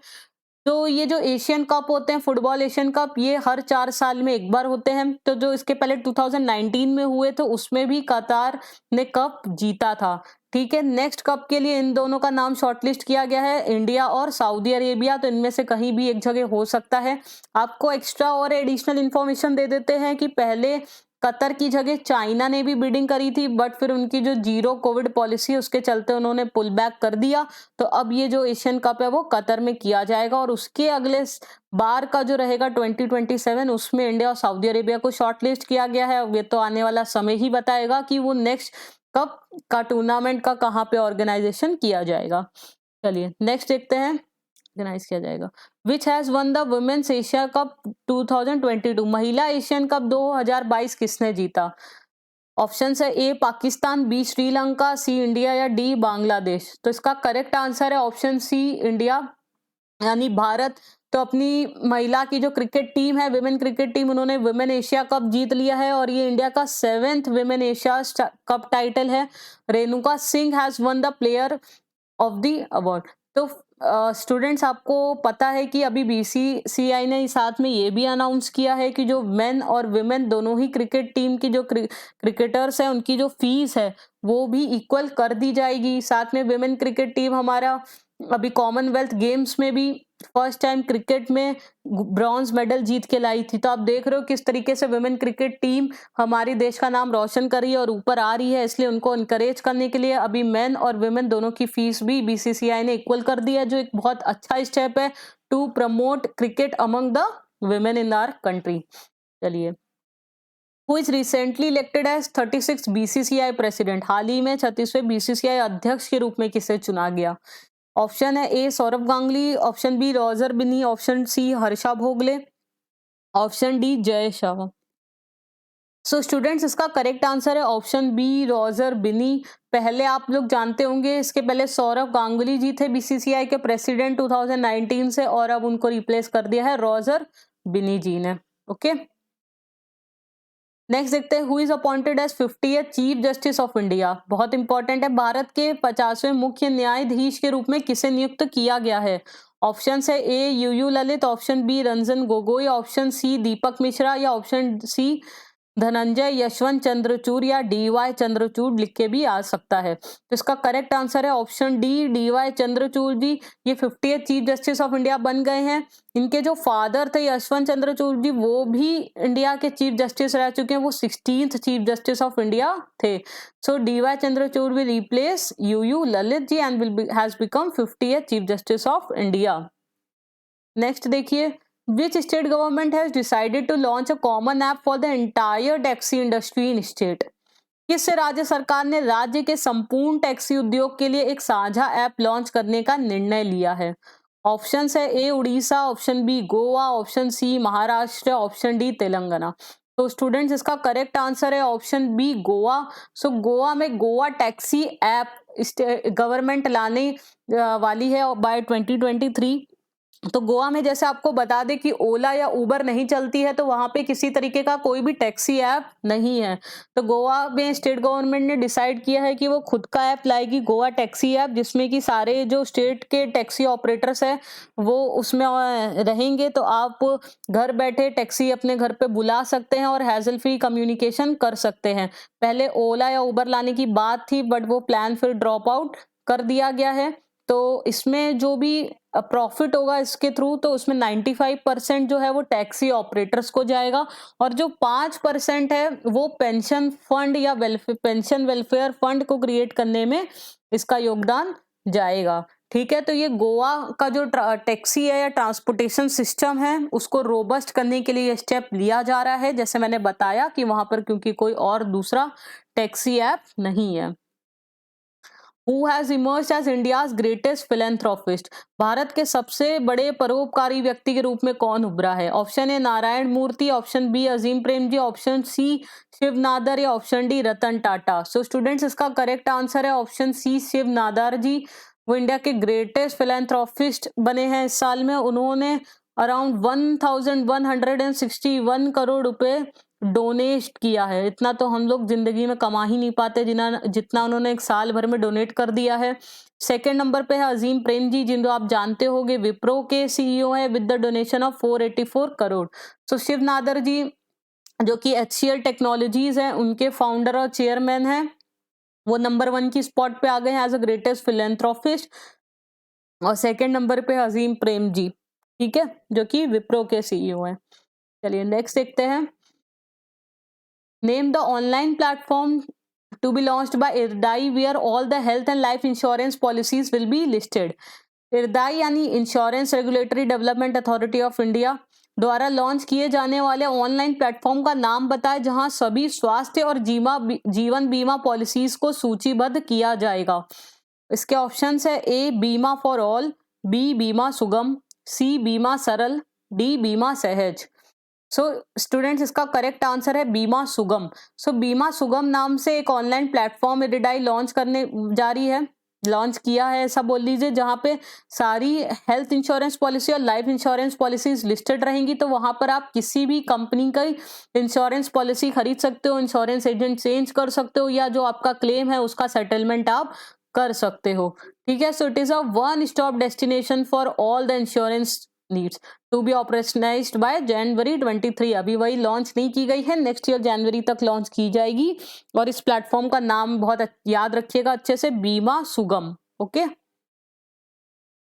तो ये जो एशियन कप होते हैं फुटबॉल एशियन कप ये हर 4 साल में एक बार होते हैं। तो जो इसके पहले 2019 में हुए थे उसमें भी कतार ने कप जीता था। ठीक है, नेक्स्ट कप के लिए इन दोनों का नाम शॉर्टलिस्ट किया गया है, इंडिया और सऊदी अरेबिया। तो इनमें से कहीं भी एक जगह हो सकता है। आपको एक्स्ट्रा और एडिशनल इंफॉर्मेशन दे देते हैं कि पहले कतर की जगह चाइना ने भी बिडिंग करी थी, बट फिर उनकी जो जीरो कोविड पॉलिसी उसके चलते उन्होंने पुल बैक कर दिया। तो अब ये जो एशियन कप है वो कतर में किया जाएगा और उसके अगले बार का जो रहेगा 2027 उसमें इंडिया और सऊदी अरेबिया को शॉर्टलिस्ट किया गया है। ये तो आने वाला समय ही बताएगा कि वो नेक्स्ट कप का टूर्नामेंट का कहाँ पे ऑर्गेनाइजेशन किया जाएगा। चलिए नेक्स्ट देखते हैं, ऑर्गेनाइज किया जाएगा। Which has won the women's Asia cup 2022। महिला एशियन कप 2022 किसने जीता। ऑप्शन है A Pakistan, B Sri Lanka, C India या डी बांग्लादेश। तो इसका करेक्ट आंसर है ऑप्शन सी इंडिया यानी भारत। तो अपनी महिला की जो क्रिकेट टीम है विमेन क्रिकेट टीम उन्होंने विमेन एशिया कप जीत लिया है और ये इंडिया का 7th women Asia cup title है। Renuka Singh has won the player of the award. तो स्टूडेंट्स आपको पता है कि अभी बीसीसीआई ने साथ में ये भी अनाउंस किया है कि जो मेन और विमेन दोनों ही क्रिकेट टीम की जो क्रिकेटर्स हैं उनकी जो फीस है वो भी इक्वल कर दी जाएगी। साथ में विमेन क्रिकेट टीम हमारा अभी कॉमनवेल्थ गेम्स में भी फर्स्ट टाइम क्रिकेट में ब्रॉन्ज मेडल जीत के लाई थी। तो आप देख रहे हो किस तरीके से विमेन क्रिकेट टीम हमारे देश का नाम रोशन कर रही है और ऊपर आ रही है। इसलिए उनको इनकरेज करने के लिए अभी मेन और विमेन दोनों की फीस भी बीसीसीआई ने इक्वल कर दी है, जो एक बहुत अच्छा स्टेप है to promote cricket among the women in our country. चलिए, who is recently elected as 36 BCCI president? हाल ही में 36वें बीसीसीआई अध्यक्ष के रूप में किसे चुना गया? ऑप्शन है A Sourav Ganguly, option B Roger Binny, option C Harsha Bhogle, option D Jay Shah. So students, इसका करेक्ट आंसर है ऑप्शन बी रोजर बिनी। पहले आप लोग जानते होंगे, इसके पहले सौरभ गांगुली जी थे बीसीसीआई के प्रेसिडेंट 2019 से, और अब उनको रिप्लेस कर दिया है रोजर बिनी जी ने। ओके, नेक्स्ट देखते हैं, who is appointed as 50th chief justice of India? बहुत इंपॉर्टेंट है, भारत के 50वें मुख्य न्यायाधीश के रूप में किसे नियुक्त किया गया है? ऑप्शन है A U U Lalit, option B Ranjan Gogoi, option C Deepak Mishra, या ऑप्शन सी धनंजय यशवंत चंद्रचूड़, या डीवाई चंद्रचूड़ लिख के भी आ सकता है। तो इसका करेक्ट आंसर है ऑप्शन डी डीवाई चंद्रचूड़ जी। ये 50th chief justice of India बन गए हैं। इनके जो फादर थे यशवंत चंद्रचूड़ जी, वो भी इंडिया के चीफ जस्टिस रह चुके हैं, वो 16th chief justice of India थे। So D Y Chandrachud will replace U U Lalit ji and has become 50th chief justice of India. Next देखिए, which state government has decided to launch a common app for the entire taxi industry in state? किस राज्य सरकार ने राज्य के संपूर्ण taxi उद्योग के लिए एक साझा ऐप लॉन्च करने का निर्णय लिया है? ऑप्शन है A Orissa, option B Goa, option C Maharashtra, option D Telangana. तो स्टूडेंट्स, इसका करेक्ट आंसर है option B Goa. So Goa में गोवा टैक्सी ऐप गवर्नमेंट लाने वाली है बाय 2023। तो गोवा में जैसे आपको बता दें कि ओला या उबर नहीं चलती है, तो वहां पे किसी तरीके का कोई भी टैक्सी ऐप नहीं है। तो गोवा में स्टेट गवर्नमेंट ने डिसाइड किया है कि वो खुद का ऐप लाएगी, गोवा टैक्सी ऐप, जिसमें कि सारे जो स्टेट के टैक्सी ऑपरेटर्स हैं वो उसमें रहेंगे। तो आप घर बैठे टैक्सी अपने घर पे बुला सकते हैं और हैजल फ्री कम्युनिकेशन कर सकते हैं। पहले ओला या उबर लाने की बात थी, बट वो प्लान फिर ड्रॉप आउट कर दिया गया है। तो इसमें जो भी प्रॉफिट होगा इसके थ्रू, तो उसमें 95% जो है वो टैक्सी ऑपरेटर्स को जाएगा, और जो 5% है वो पेंशन फंड या पेंशन वेलफेयर फंड को क्रिएट करने में इसका योगदान जाएगा। ठीक है, तो ये गोवा का जो टैक्सी है या ट्रांसपोर्टेशन सिस्टम है उसको रोबस्ट करने के लिए ये स्टेप लिया जा रहा है, जैसे मैंने बताया कि वहां पर क्योंकि कोई और दूसरा टैक्सी ऐप नहीं है। Who has emerged as India's greatest philanthropist? Bharat के सबसे बड़े परोपकारी व्यक्ति के रूप में कौन उभरा है? Option A Narayan Murthy, option B Azim Premji, option C Shiv Nadar, या option D Ratan Tata. So students, इसका करेक्ट आंसर है ऑप्शन सी शिव नादर जी। वो इंडिया के ग्रेटेस्ट फिलेंथ्रोपिस्ट बने हैं इस साल में। उन्होंने अराउंड 1161 करोड़ रुपए डोनेट किया है। इतना तो हम लोग जिंदगी में कमा ही नहीं पाते जितना उन्होंने एक साल भर में डोनेट कर दिया है। सेकंड नंबर पे है अजीम प्रेम जी, जिनको आप जानते होंगे विप्रो के सीईओ है, with the donation of 484 crore. So Shiv Nadar ji जो कि HCL टेक्नोलॉजीज है उनके फाउंडर और चेयरमैन हैं, वो नंबर 1 की स्पॉट पे आ गए हैं एज अ ग्रेटेस्ट फिलेंथ्रोपिस्ट। और सेकंड नंबर पे अजीम प्रेम जी, ठीक है, जो कि विप्रो के सीईओ हैं। चलिए नेक्स्ट देखते हैं, name the online platform to be launched by IRDAI where all the health and life insurance policies will be listed। IRDAI यानी insurance regulatory development authority of India द्वारा लॉन्च किए जाने वाले ऑनलाइन प्लेटफॉर्म का नाम बताएं जहां सभी स्वास्थ्य और जीवन बीमा पॉलिसीज को सूचीबद्ध किया जाएगा। इसके ऑप्शंस है ए बीमा फॉर ऑल, बी बीमा सुगम, सी बीमा सरल, डी बीमा सहज। सो स्टूडेंट्स, इसका करेक्ट आंसर है बीमा सुगम। सो बीमा सुगम नाम से एक ऑनलाइन प्लेटफॉर्म IRDAI लॉन्च करने जा रही है, लॉन्च किया है ऐसा बोल लीजिए, जहां पे सारी हेल्थ इंश्योरेंस पॉलिसी और लाइफ इंश्योरेंस पॉलिसीज लिस्टेड रहेंगी। तो वहां पर आप किसी भी कंपनी का इंश्योरेंस पॉलिसी खरीद सकते हो, इंश्योरेंस एजेंट चेंज कर सकते हो, या जो आपका क्लेम है उसका सेटलमेंट आप कर सकते हो। ठीक है, so it is a one stop destination for all the insurance needs to be operationalized by January 23। अभी वही लॉन्च नहीं की गई है, नेक्स्ट ईयर जनवरी तक लॉन्च की जाएगी। और इस प्लेटफॉर्म का नाम बहुत याद रखिएगा अच्छे से, Bima Sugam. Okay,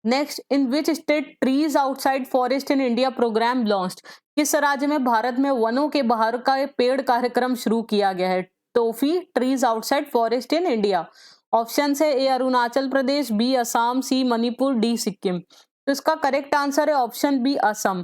next, in which state trees outside forest in India program launched? किस राज्य में भारत में वनों के बाहर का पेड़ कार्यक्रम शुरू किया गया है? Toffee trees outside forest in India. Option है ए अरुणाचल प्रदेश, बी असम, सी मणिपुर, डी सिक्किम। तो इसका करेक्ट आंसर है ऑप्शन बी असम।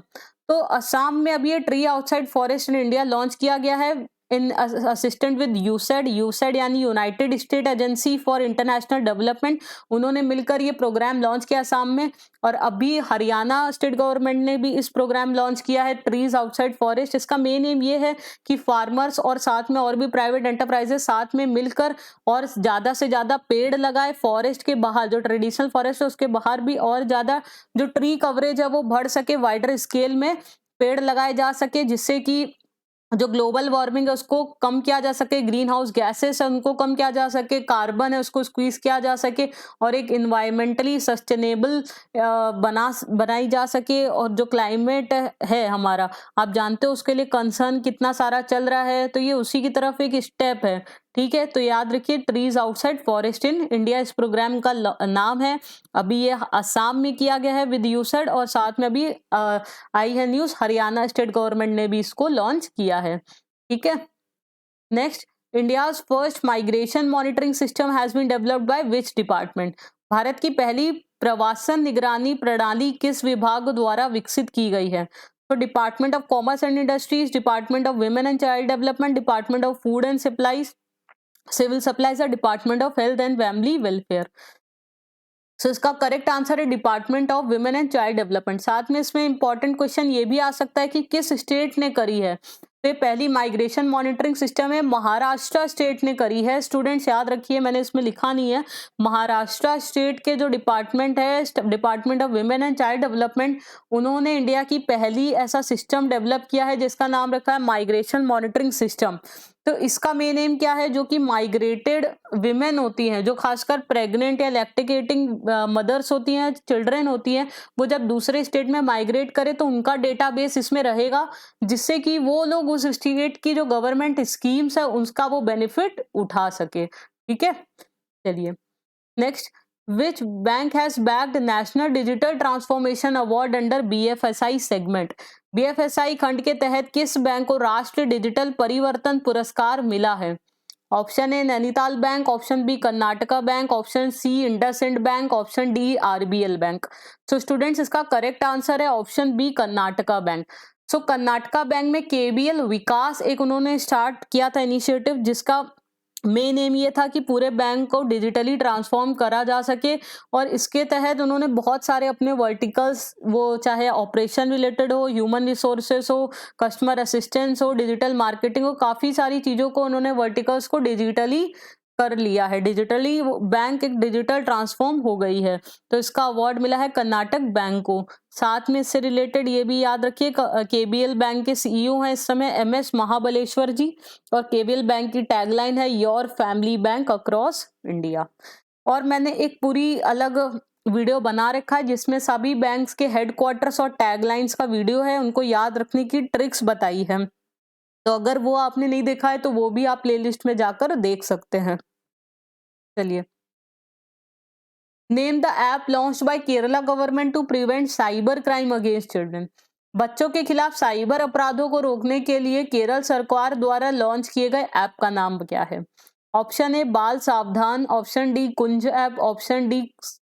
तो असम में अभी ये tree outside forest in India launch किया गया है इन असिस्टेंट विद यूसेड। यूसेड यानी United state agency for international development, उन्होंने मिलकर ये प्रोग्राम लॉन्च किया असम में। और अभी हरियाणा स्टेट गवर्नमेंट ने भी इस प्रोग्राम लॉन्च किया है ट्रीज आउटसाइड फॉरेस्ट। इसका मेन एम ये है कि फार्मर्स और साथ में और भी प्राइवेट एंटरप्राइजेस साथ में मिलकर और ज्यादा से ज्यादा पेड़ लगाए फॉरेस्ट के बाहर, जो ट्रेडिशनल फॉरेस्ट है उसके बाहर भी, और ज्यादा जो ट्री कवरेज है वो बढ़ सके, वाइडर स्केल में पेड़ लगाए जा सके, जिससे कि जो ग्लोबल वार्मिंग है उसको कम किया जा सके, ग्रीन हाउस गैसेस है उनको कम किया जा सके, कार्बन है उसको स्क्वीज किया जा सके, और एक इन्वायरमेंटली सस्टेनेबल बनाई जा सके। और जो क्लाइमेट है हमारा, आप जानते हो उसके लिए कंसर्न कितना सारा चल रहा है, तो ये उसी की तरफ एक स्टेप है। ठीक है, तो याद रखिए trees outside forest in India इस प्रोग्राम का नाम है। अभी ये असम में किया गया है विद यूसेड, और साथ में अभी आई है न्यूज हरियाणा स्टेट गवर्नमेंट ने भी इसको लॉन्च किया है। ठीक है, next, India's first migration monitoring system has been developed by which department? Bharat की पहली प्रवासन निगरानी प्रणाली किस विभाग द्वारा विकसित की गई है? तो department of commerce and industries, department of women and child development, department of food and supplies, civil supplies, department of health and family welfare. So इसका करेक्ट आंसर है department of women and child development. साथ में इसमें important question ये भी आ सकता है कि किस स्टेट ने करी है। तो ये पहली माइग्रेशन मॉनिटरिंग सिस्टम है महाराष्ट्र स्टेट ने करी है। स्टूडेंट्स याद रखिए, मैंने इसमें लिखा नहीं है, महाराष्ट्र स्टेट के जो डिपार्टमेंट है, department of women and child development, उन्होंने इंडिया की पहली ऐसा सिस्टम डेवलप किया है जिसका नाम रखा है माइग्रेशन मॉनिटरिंग सिस्टम। तो इसका मेन एम क्या है, जो कि माइग्रेटेड विमेन होती हैं, जो खासकर प्रेग्नेंट या लैक्टिकेटिंग मदर्स होती हैं, चिल्ड्रन होती हैं, वो जब दूसरे स्टेट में माइग्रेट करे तो उनका डेटाबेस इसमें रहेगा, जिससे कि वो लोग उस स्टेट की जो गवर्नमेंट स्कीम्स है उसका वो बेनिफिट उठा सके। ठीक है, चलिए next, which bank has backed national digital transformation award under BFSI segment? BFSI खंड के तहत किस बैंक को राष्ट्रीय डिजिटल परिवर्तन पुरस्कार मिला है? Option A Nainital bank, option B Karnataka bank, option C IndusInd bank, option D RBL bank. So students इसका करेक्ट आंसर है option B Karnataka bank. So Karnataka bank में केबीएल विकास एक उन्होंने स्टार्ट किया था इनिशिएटिव, जिसका मेन एम ये था कि पूरे बैंक को डिजिटली ट्रांसफॉर्म करा जा सके। और इसके तहत उन्होंने बहुत सारे अपने वर्टिकल्स, वो चाहे ऑपरेशन रिलेटेड हो, ह्यूमन रिसोर्सेस हो, कस्टमर असिस्टेंस हो, डिजिटल मार्केटिंग हो, काफ़ी सारी चीज़ों को उन्होंने वर्टिकल्स को डिजिटली कर लिया है। डिजिटली बैंक एक डिजिटल ट्रांसफॉर्म हो गई है, तो इसका अवार्ड मिला है कर्नाटक बैंक को। साथ में इससे रिलेटेड ये भी याद रखिए, केबीएल बैंक के सीईओ हैं इस समय एमएस महाबलेश्वर जी, और केबीएल बैंक की टैगलाइन है your family bank across India. और मैंने एक पूरी अलग वीडियो बना रखा है जिसमें सभी बैंक्स के हेडक्वार्टर्स और टैगलाइंस का वीडियो है, उनको याद रखने की ट्रिक्स बताई है। तो अगर वो आपने नहीं देखा है तो वो भी आप प्लेलिस्ट में जाकर देख सकते हैं। चलिए, name the app launched by Kerala government to prevent cyber crime against children. बच्चों के खिलाफ साइबर अपराधों को रोकने के लिए केरल सरकार द्वारा लॉन्च किए गए ऐप का नाम क्या है? ऑप्शन ए बाल सावधान, ऑप्शन डी कुंज ऐप, ऑप्शन डी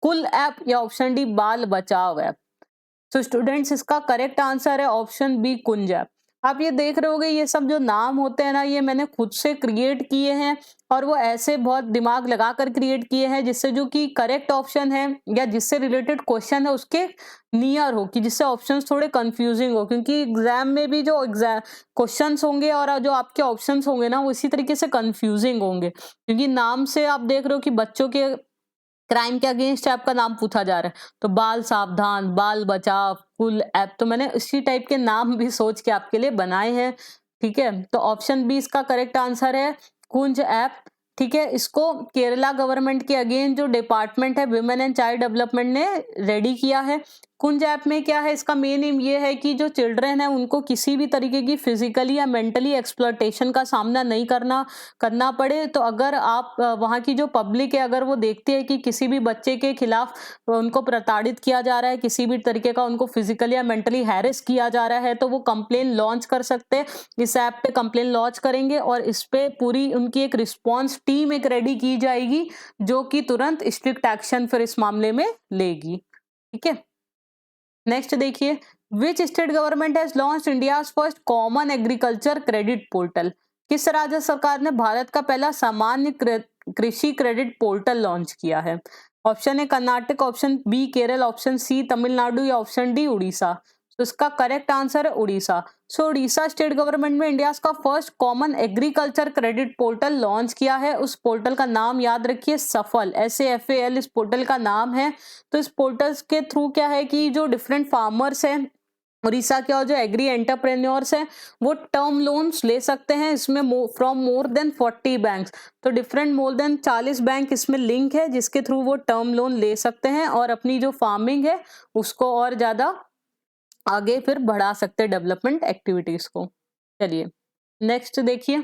कुल ऐप, या ऑप्शन डी बाल बचाव ऐप। तो स्टूडेंट्स इसका करेक्ट आंसर है ऑप्शन बी कुंज ऐप। आप ये देख रहे होगे, ये सब जो नाम होते हैं ना, ये मैंने खुद से क्रिएट किए हैं, और वो ऐसे बहुत दिमाग लगाकर क्रिएट किए हैं जिससे जो कि करेक्ट ऑप्शन है या जिससे रिलेटेड क्वेश्चन है उसके नियर हो, कि जिससे ऑप्शंस थोड़े कंफ्यूजिंग हो, क्योंकि एग्जाम में भी जो एग्जाम क्वेश्चंस होंगे और जो आपके ऑप्शंस होंगे ना, वो इसी तरीके से कंफ्यूजिंग होंगे, क्योंकि नाम से आप देख रहे हो कि बच्चों के क्राइम के अगेंस्ट ऐप का नाम पूछा जा रहा है, तो बाल सावधान, बाल बचाव, कुल ऐप, तो मैंने इसी टाइप के नाम भी सोच के आपके लिए बनाए हैं। ठीक है, तो ऑप्शन बी इसका करेक्ट आंसर है कुंज ऐप। ठीक है, इसको केरला गवर्नमेंट के अगेन जो डिपार्टमेंट है विमेन एंड चाइल्ड डेवलपमेंट ने रेडी किया है। कुंज ऐप में क्या है, इसका मेन एम ये है कि जो चिल्ड्रन है उनको किसी भी तरीके की फिजिकली या मेंटली एक्सप्लॉयटेशन का सामना नहीं करना पड़े। तो अगर आप वहाँ की जो पब्लिक है अगर वो देखती है कि किसी भी बच्चे के खिलाफ उनको प्रताड़ित किया जा रहा है, किसी भी तरीके का उनको फिजिकली या मेंटली हैरेस किया जा रहा है, तो वो कंप्लेन लॉन्च कर सकते हैं। इस ऐप पे कंप्लेन लॉन्च करेंगे और इस पे पूरी उनकी एक रिस्पॉन्स टीम एक रेडी की जाएगी जो कि तुरंत स्ट्रिक्ट एक्शन फिर इस मामले में लेगी। ठीक है, नेक्स्ट देखिए, विच state government has launched India's first common agriculture credit portal? किस राज्य सरकार ने भारत का पहला सामान्य कृषि क्रेडिट पोर्टल लॉन्च किया है? Option A Karnataka, option B Kerala, option C Tamil Nadu या ऑप्शन डी उड़ीसा। तो इसका करेक्ट आंसर है Orissa. So Orissa state government में इंडिया का first common agriculture credit portal launch किया है। उस पोर्टल का नाम याद रखिए सफल, SAFAL इस पोर्टल का नाम है। तो इस पोर्टल के थ्रू क्या है कि जो डिफरेंट फार्मर्स हैं उड़ीसा के और जो एग्री एंटरप्रेन्योर्स हैं वो टर्म लोन्स ले सकते हैं इसमें फ्रॉम मोर देन 40 बैंक्स। तो डिफरेंट मोर देन 40 बैंक इसमें लिंक है जिसके थ्रू वो टर्म लोन ले सकते हैं और अपनी जो फार्मिंग है उसको और ज्यादा आगे फिर बढ़ा सकते हैं डेवलपमेंट एक्टिविटीज को। चलिए नेक्स्ट देखिए,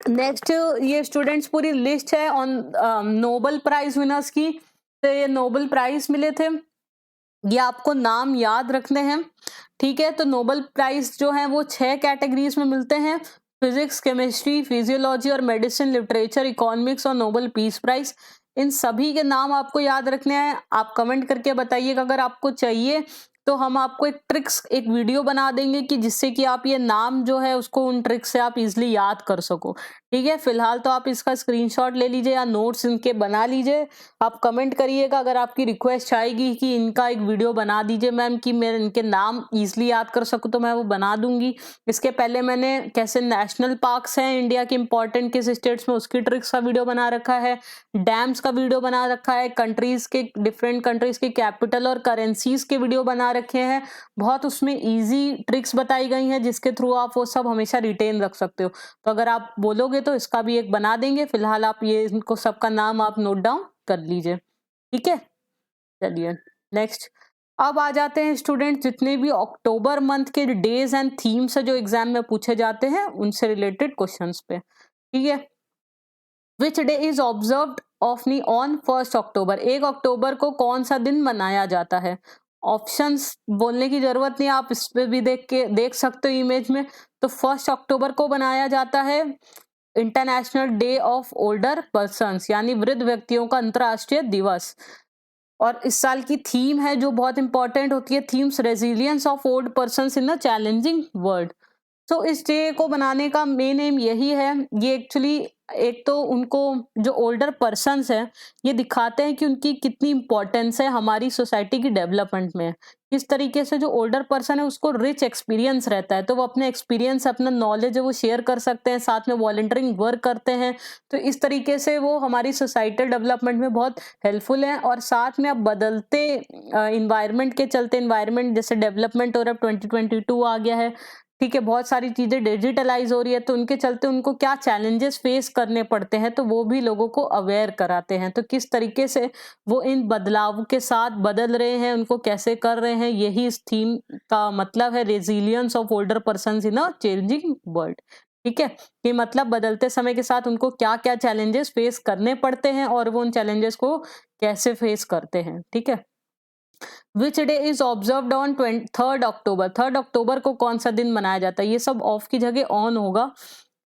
नेक्स्ट ये स्टूडेंट्स पूरी लिस्ट है ऑन नोबेल प्राइज विनर्स की। तो ये नोबेल प्राइज मिले थे, ये आपको नाम याद रखने हैं। ठीक है, तो नोबेल प्राइज जो है वो 6 कैटेगरीज में मिलते हैं, फिजिक्स, केमिस्ट्री, फिजियोलॉजी और मेडिसिन, लिटरेचर, इकोनॉमिक्स और नोबेल पीस प्राइज। इन सभी के नाम आपको याद रखने हैं। आप कमेंट करके बताइएगा अगर आपको चाहिए तो हम आपको एक वीडियो बना देंगे कि जिससे कि आप ये नाम जो है उसको उन ट्रिक्स से आप इजिली याद कर सको। ठीक है, फिलहाल तो आप इसका स्क्रीनशॉट ले लीजिए या नोट्स इनके बना लीजिए। आप कमेंट करिएगा अगर आपकी रिक्वेस्ट आएगी कि इनका एक वीडियो बना दीजिए मैम कि मैं इनके नाम इजिली याद कर सकूं, तो मैं वो बना दूंगी। इसके पहले मैंने कैसे नेशनल पार्क्स हैं इंडिया के इंपॉर्टेंट किस स्टेट्स में उसकी ट्रिक्स का वीडियो बना रखा है, डैम्स का वीडियो बना रखा है, कंट्रीज के डिफरेंट कंट्रीज के कैपिटल और करेंसीज के वीडियो बना रखे हैं। बहुत उसमें इजी ट्रिक्स बताई गई हैं जिसके थ्रू आप वो सब हमेशा रिटेन रख सकते हो। तो अगर आप बोलोगे तो इसका भी एक बना देंगे। फिलहाल आप ये इनको सबका नाम आप नोट डाउन कर लीजिए। ठीक है, चलिए नेक्स्ट अब आ जाते हैं स्टूडेंट जितने भी अक्टूबर मंथ के डेज एंड थीम्स है जो एग्जाम में पूछे जाते हैं उनसे रिलेटेड क्वेश्चंस पे। ठीक है, which day is observed often on 1 October? 1 अक्टूबर को कौन सा दिन मनाया जाता है? ऑप्शंस बोलने की जरूरत नहीं, आप इस पे भी देख सकते हो इमेज में। तो 1 अक्टूबर को बनाया जाता है international day of older persons यानी वृद्ध व्यक्तियों का अंतर्राष्ट्रीय दिवस। और इस साल की थीम है जो बहुत इंपॉर्टेंट होती है, themes resilience of old persons in a challenging world. तो इस डे को बनाने का मेन एम यही है, ये एक्चुअली एक तो उनको जो ओल्डर पर्सन्स हैं ये दिखाते हैं कि उनकी कितनी इंपॉर्टेंस है हमारी सोसाइटी की डेवलपमेंट में। किस तरीके से जो ओल्डर पर्सन है उसको रिच एक्सपीरियंस रहता है तो वो अपने एक्सपीरियंस अपना नॉलेज है वो शेयर कर सकते हैं, साथ में वॉलंटियरिंग वर्क करते हैं। तो इस तरीके से वो हमारी सोसाइटल डेवलपमेंट में बहुत हेल्पफुल है। और साथ में अब बदलते इन्वायरमेंट के चलते, इन्वायरमेंट जैसे डेवलपमेंट और अब 2022 आ गया है, ठीक है, बहुत सारी चीजें डिजिटलाइज हो रही है, तो उनके चलते उनको क्या चैलेंजेस फेस करने पड़ते हैं तो वो भी लोगों को अवेयर कराते हैं। तो किस तरीके से वो इन बदलाव के साथ बदल रहे हैं, उनको कैसे कर रहे हैं, यही इस थीम का मतलब है, resilience of older persons in a changing world. ठीक है, कि मतलब बदलते समय के साथ उनको क्या क्या चैलेंजेस फेस करने पड़ते हैं और वो उन चैलेंजेस को कैसे फेस करते हैं। ठीक है, which day is observed on 3 अक्टूबर? 3 अक्टूबर को कौन सा दिन मनाया जाता है? ये सब ऑफ की जगह ऑन होगा।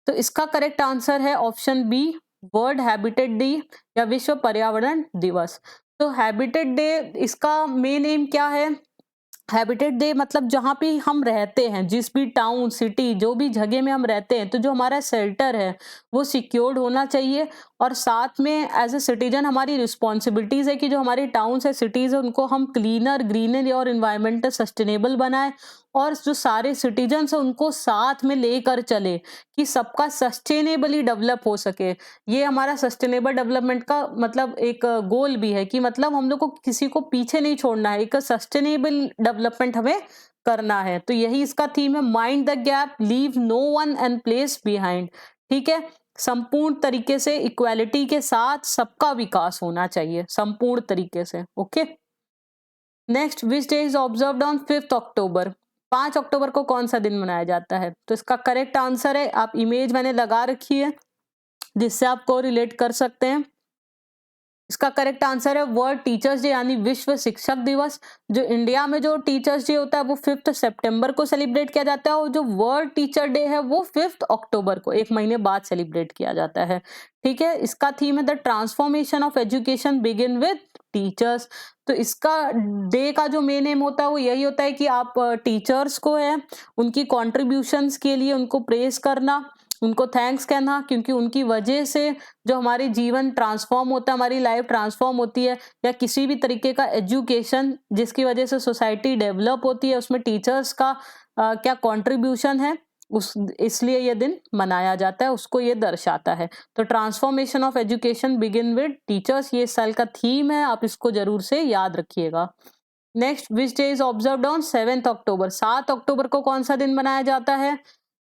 तो इसका करेक्ट आंसर है option B, world habitat day या विश्व पर्यावरण दिवस। तो हैबिटेट डे इसका मेन एम क्या है? हैबिटेट डे मतलब जहाँ पे हम रहते हैं, जिस भी टाउन सिटी जो भी जगह में हम रहते हैं, तो जो हमारा शेल्टर है वो सिक्योर्ड होना चाहिए। और साथ में एज ए सिटीजन हमारी रिस्पॉन्सिबिलिटीज है कि जो हमारे टाउन्स है सिटीज है उनको हम क्लीनर, ग्रीनर और इन्वायरमेंटल सस्टेनेबल बनाएं और जो सारे सिटीजन्स है उनको साथ में लेकर चले कि सबका सस्टेनेबली डेवलप हो सके। ये हमारा सस्टेनेबल डेवलपमेंट का मतलब एक गोल भी है कि मतलब हम लोग को किसी को पीछे नहीं छोड़ना है, एक सस्टेनेबल डेवलपमेंट हमें करना है। तो यही इसका थीम है, mind the gap, leave no one and place behind. ठीक है, संपूर्ण तरीके से इक्वालिटी के साथ सबका विकास होना चाहिए, संपूर्ण तरीके से। Okay, next, which day is observed on 5 अक्टूबर। 5 अक्टूबर को कौन सा दिन मनाया जाता है? तो इसका करेक्ट आंसर है, आप इमेज मैंने लगा रखी है जिससे आपको रिलेट कर सकते हैं। इसका करेक्ट आंसर है वर्ल्ड टीचर्स डे, यानी विश्व शिक्षक दिवस। जो इंडिया में जो टीचर्स डे होता है वो 5 सितंबर को सेलिब्रेट किया जाता है, और जो वर्ल्ड टीचर डे है वो 5 अक्टूबर को, एक महीने बाद सेलिब्रेट किया जाता है। ठीक है, इसका थीम है the transformation of education begin with teachers. तो इसका डे का जो मेन एम होता है वो यही होता है कि आप टीचर्स को है उनकी कॉन्ट्रीब्यूशंस के लिए उनको प्रेज करना, उनको थैंक्स कहना, क्योंकि उनकी वजह से जो हमारी जीवन ट्रांसफॉर्म होता है, हमारी लाइफ ट्रांसफॉर्म होती है, या किसी भी तरीके का एजुकेशन जिसकी वजह से सोसाइटी डेवलप होती है, उसमें टीचर्स का क्या कंट्रीब्यूशन है, उस इसलिए ये दिन मनाया जाता है, उसको ये दर्शाता है। तो transformation of education begin with teachers, ये साल का थीम है, आप इसको जरूर से याद रखिएगा। Next, which day is observed on 7 अक्टूबर। 7 अक्टूबर को कौन सा दिन मनाया जाता है?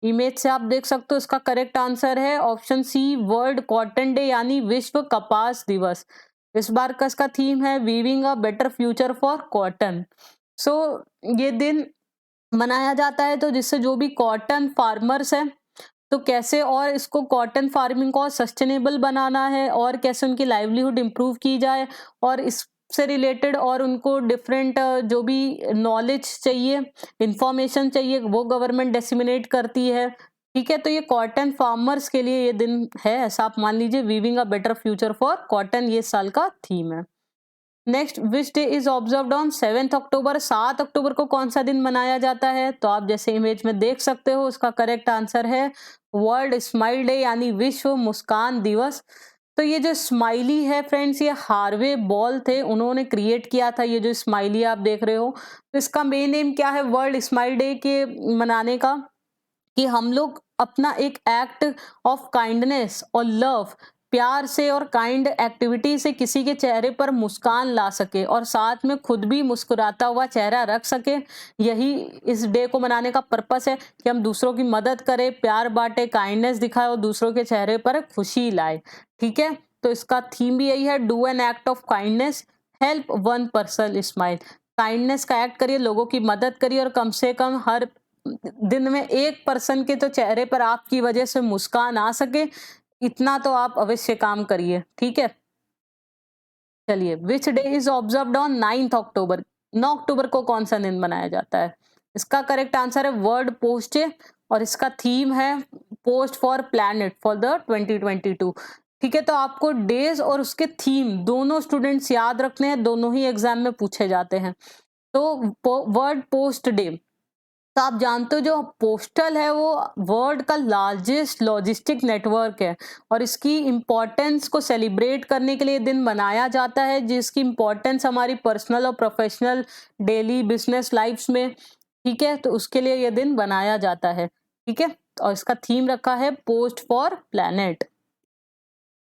इमेज से आप देख सकते हो, इसका करेक्ट आंसर है option C, world cotton day, यानी विश्व कपास दिवस। इस बार का इसका थीम है weaving a better future for cotton. So ये दिन मनाया जाता है तो जिससे जो भी कॉटन फार्मर्स हैं, तो कैसे और इसको कॉटन फार्मिंग को और सस्टेनेबल बनाना है, और कैसे उनकी लाइवलीहुड इंप्रूव की जाए, और इससे रिलेटेड और उनको डिफरेंट जो भी नॉलेज चाहिए, इंफॉर्मेशन चाहिए, वो गवर्नमेंट डिसेमिनेट करती है। ठीक है, तो ये कॉटन फार्मर्स के लिए ये दिन है, ऐसा आप मान लीजिए। Weaving a better future for cotton ये साल का थीम है। Next, which day is observed on 7 अक्टूबर। 7 अक्टूबर को कौन सा दिन मनाया जाता है? तो आप जैसे इमेज में देख सकते हो, उसका करेक्ट आंसर है वर्ल्ड स्माइल डे, यानी विश्व मुस्कान दिवस। तो ये जो स्माइली है फ्रेंड्स, ये हार्वे बॉल थे, उन्होंने क्रिएट किया था ये जो स्माइली आप देख रहे हो। तो इसका मेन एम क्या है वर्ल्ड स्माइल डे के मनाने का? कि हम लोग अपना एक एक्ट ऑफ काइंडनेस और लव, प्यार से और काइंड एक्टिविटी से किसी के चेहरे पर मुस्कान ला सके, और साथ में खुद भी मुस्कुराता हुआ चेहरा रख सके। यही इस डे को मनाने का पर्पस है कि हम दूसरों की मदद करें, प्यार बांटे, काइंडनेस दिखाए और दूसरों के चेहरे पर खुशी लाए। ठीक है, तो इसका थीम भी यही है, do an act of kindness, help one person smile. Kindness का एक्ट करिए, लोगों की मदद करिए, और कम से कम हर दिन में एक पर्सन के तो चेहरे पर आपकी वजह से मुस्कान आ सके, इतना तो आप अवश्य काम करिए। ठीक है, चलिए, विच डे इज ऑब्जर्व्ड ऑन 9 अक्टूबर। 9 अक्टूबर को कौन सा दिन मनाया जाता है? इसका करेक्ट आंसर है वर्ल्ड पोस्ट डे, और इसका थीम है post for planet for the 2022। ठीक है, तो आपको डेज और उसके थीम दोनों स्टूडेंट्स याद रखने हैं, दोनों ही एग्जाम में पूछे जाते हैं। तो वर्ल्ड पोस्ट डे, तो आप जानते हो जो पोस्टल है वो वर्ल्ड का लार्जेस्ट लॉजिस्टिक नेटवर्क है, और इसकी इम्पोर्टेंस को सेलिब्रेट करने के लिए दिन मनाया जाता है, जिसकी इम्पोर्टेंस हमारी पर्सनल और प्रोफेशनल डेली बिजनेस लाइफ्स में। ठीक है, तो उसके लिए ये दिन बनाया जाता है। ठीक है, और इसका थीम रखा है post for planet.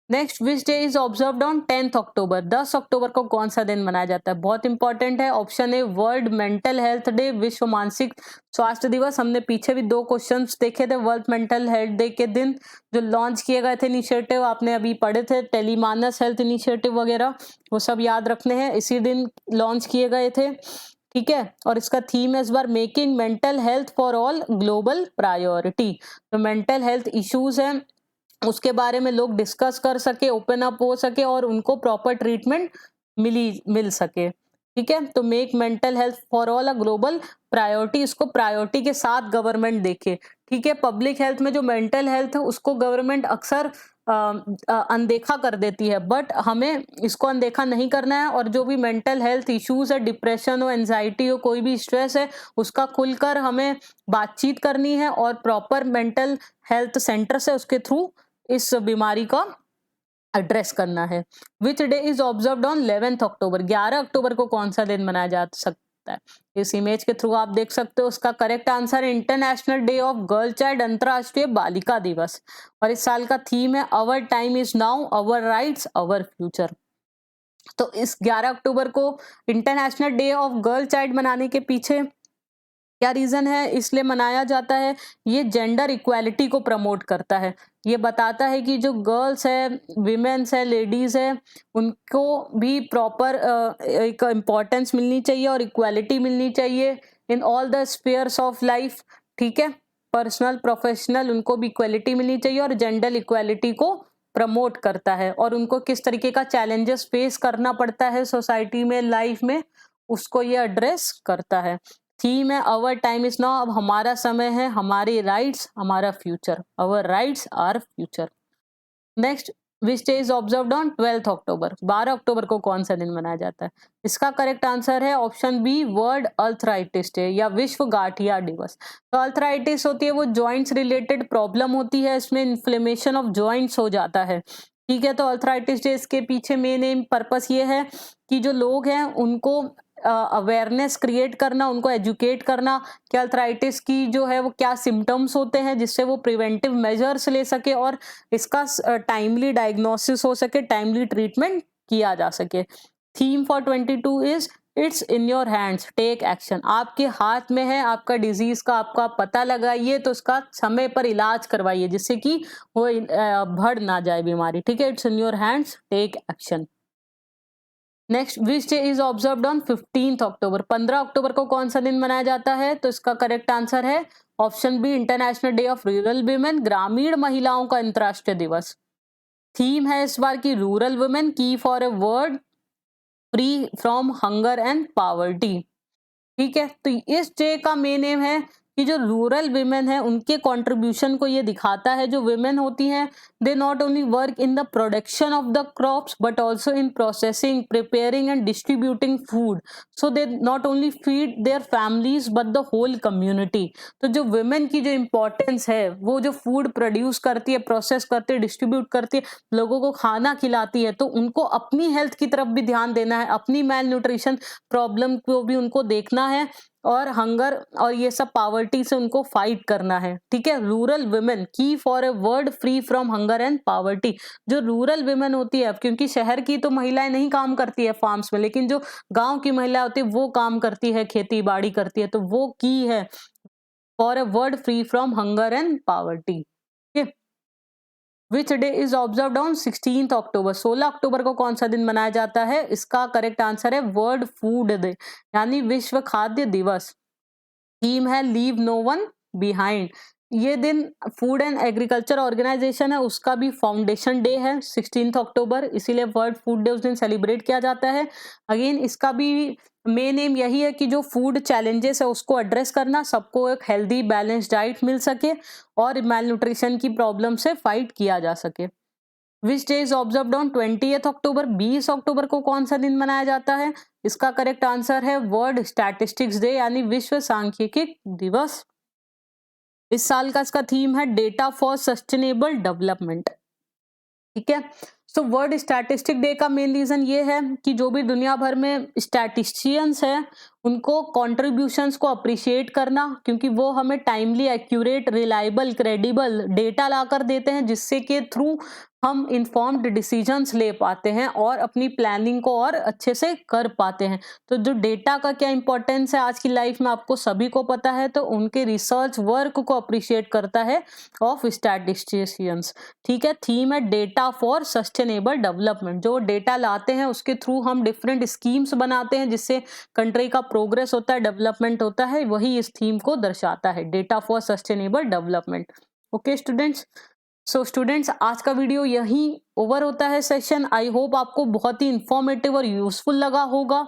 Next, which day is observed on 10 अक्टूबर। 10 अक्टूबर को कौन सा दिन मनाया जाता है? बहुत इंपॉर्टेंट है। Option a world Mental Health Day, विश्व मानसिक स्वास्थ्य दिवस। हमने पीछे भी 2 क्वेश्चंस देखे थे वर्ल्ड मेंटल हेल्थ डे के दिन, जो लॉन्च किए गए थे इनिशिएटिव, आपने अभी पढ़े थे, टेलीमानस हेल्थ इनिशिएटिव वगैरह, वो सब याद रखने हैं, इसी दिन लॉन्च किए गए थे। ठीक है, और इसका थीम है इस बार making mental health for all global priority. तो मेंटल हेल्थ इश्यूज हैं, उसके बारे में लोग डिस्कस कर सके, ओपन अप हो सके, और उनको प्रॉपर ट्रीटमेंट मिल सके। ठीक है, तो make mental health for all a global priority, इसको प्रायोरिटी के साथ गवर्नमेंट देखे। ठीक है, पब्लिक हेल्थ में जो मेंटल हेल्थ है उसको गवर्नमेंट अक्सर अनदेखा कर देती है, बट हमें इसको अनदेखा नहीं करना है, और जो भी मेंटल हेल्थ इश्यूज है, डिप्रेशन हो, एंजाइटी हो, कोई भी स्ट्रेस है, उसका खुलकर हमें बातचीत करनी है, और प्रॉपर मेंटल हेल्थ सेंटर से उसके थ्रू इस बीमारी का एड्रेस करना है। Which day is observed on 11 अक्टूबर। 11 अक्टूबर को कौन सा दिन मनाया जा सकता है? इस इमेज के थ्रू आप देख सकते हो, उसका करेक्ट आंसर है international day of girl child, अंतरराष्ट्रीय बालिका दिवस। और इस साल का थीम है our time is now, our rights over future. तो इस 11 अक्टूबर को international day of girl child मनाने के पीछे क्या रीजन है इसलिए मनाया जाता है? ये जेंडर इक्वालिटी को प्रमोट करता है। ये बताता है कि जो गर्ल्स है, विमेन्स है, लेडीज है, उनको भी प्रॉपर एक इम्पोर्टेंस मिलनी चाहिए और इक्वालिटी मिलनी चाहिए in all the spheres of life. ठीक है, पर्सनल, प्रोफेशनल, उनको भी इक्वालिटी मिलनी चाहिए और जेंडर इक्वालिटी को प्रमोट करता है। और उनको किस तरीके का चैलेंजेस फेस करना पड़ता है सोसाइटी में, लाइफ में, उसको ये एड्रेस करता है। थीम है आवर टाइम इज नाउ, अब हमारा समय है, हमारे राइट्स हमारा future, our rights are future. Next, which day is observed on 12th October, 12 अक्टूबर को कौन सा दिन मनाया जाता है? इसका करेक्ट आंसर है option B, world arthritis day या विश्व गांठिया दिवस। तो अर्थराइटिस होती है वो जॉइंट्स रिलेटेड प्रॉब्लम होती है, इसमें इन्फ्लेमेशन ऑफ जॉइंट्स हो जाता है। ठीक है, तो अर्थराइटिस डे इसके पीछे मेन एम पर्पस ये है कि जो लोग हैं उनको अवेयरनेस क्रिएट करना, उनको एजुकेट करना कि अर्थराइटिस की जो है वो क्या सिम्टम्स होते हैं, जिससे वो प्रिवेंटिव मेजर्स ले सके और इसका टाइमली डायग्नोसिस हो सके, टाइमली ट्रीटमेंट किया जा सके। Theme for 22 is it's in your hands, take action. आपके हाथ में है आपका डिजीज का, आपका पता लगाइए तो उसका समय पर इलाज करवाइए जिससे कि वो बढ़ ना जाए बीमारी। ठीक है, it's in your hands, take action. Next, which day is observed on 15th October, 15 अक्टूबर को कौन सा दिन मनाया जाता है? तो इसका करेक्ट आंसर है option B, international day of rural women, ग्रामीण महिलाओं का अंतर्राष्ट्रीय दिवस। थीम है इस बार की रूरल वुमेन, की for a world free from hunger and poverty. ठीक है, तो इस डे का मेन एम है कि जो रूरल विमेन है उनके कंट्रीब्यूशन को ये दिखाता है। जो विमेन होती हैं, they not only work in the production of the crops but also in processing, preparing and distributing food, so they not only feed their families but the whole community. तो जो women की जो importance है, वो जो food produce करती है, process करती है, डिस्ट्रीब्यूट करती है, लोगों को खाना खिलाती है, तो उनको अपनी हेल्थ की तरफ भी ध्यान देना है, अपनी मैल न्यूट्रिशन प्रॉब्लम को भी उनको देखना है और हंगर और ये सब पावर्टी से उनको फाइट करना है। ठीक है, रूरल वुमेन, की for a world free from hunger and poverty. जो रूरल वुमेन होती है, क्योंकि शहर की तो महिलाएं नहीं काम करती है फार्म्स में, लेकिन जो गांव की महिला होती है वो काम करती है, खेती बाड़ी करती है, तो वो की है for a world free from hunger and poverty. Which day is observed on 16th अक्टूबर, 16 अक्टूबर को कौन सा दिन मनाया जाता है? इसका करेक्ट आंसर है वर्ल्ड फूड डे यानी विश्व खाद्य दिवस। थीम है लीव नो वन बिहाइंड। ये दिन फूड एंड एग्रीकल्चर ऑर्गेनाइजेशन है, उसका भी फाउंडेशन डे है 16th अक्टूबर, इसीलिए वर्ल्ड फूड डे उस दिन सेलिब्रेट किया जाता है। अगेन इसका भी मेन एम यही है कि जो फूड चैलेंजेस है उसको एड्रेस करना, सबको एक हेल्दी बैलेंस डाइट मिल सके और मेल न्यूट्रिशन की प्रॉब्लम से फाइट किया जा सके। विच day is observed on 20th अक्टूबर, 20 अक्टूबर को कौन सा दिन मनाया जाता है? इसका करेक्ट आंसर है वर्ल्ड स्टैटिस्टिक्स डे यानी विश्व सांख्यिकी दिवस। इस साल का इसका थीम है डेटा फॉर सस्टेनेबल डेवलपमेंट। ठीक है, सो वर्ल्ड स्टैटिस्टिक डे का मेन रीजन ये है कि जो भी दुनिया भर में स्टैटिस्टिशियंस हैं उनको कॉन्ट्रीब्यूशंस को अप्रिशिएट करना, क्योंकि वो हमें timely, accurate, reliable, credible data लाकर देते हैं जिससे के थ्रू हम इन्फॉर्म्ड डिसीजंस ले पाते हैं और अपनी प्लानिंग को और अच्छे से कर पाते हैं। तो जो डेटा का क्या इंपॉर्टेंस है आज की लाइफ में आपको सभी को पता है, तो उनके रिसर्च वर्क को अप्रिशिएट करता है ऑफ स्टैटिस्टिशियंस। ठीक है, थीम है डेटा फॉर सस्टेनेबल डेवलपमेंट। जो डेटा लाते हैं उसके थ्रू हम डिफरेंट स्कीम्स बनाते हैं जिससे कंट्री का प्रोग्रेस होता है, डेवलपमेंट होता है, वही इस थीम को दर्शाता है, data for sustainable development. Okay students, so students आज का वीडियो यहीं ओवर होता है सेशन। आई होप आपको बहुत ही इंफॉर्मेटिव और यूजफुल लगा होगा।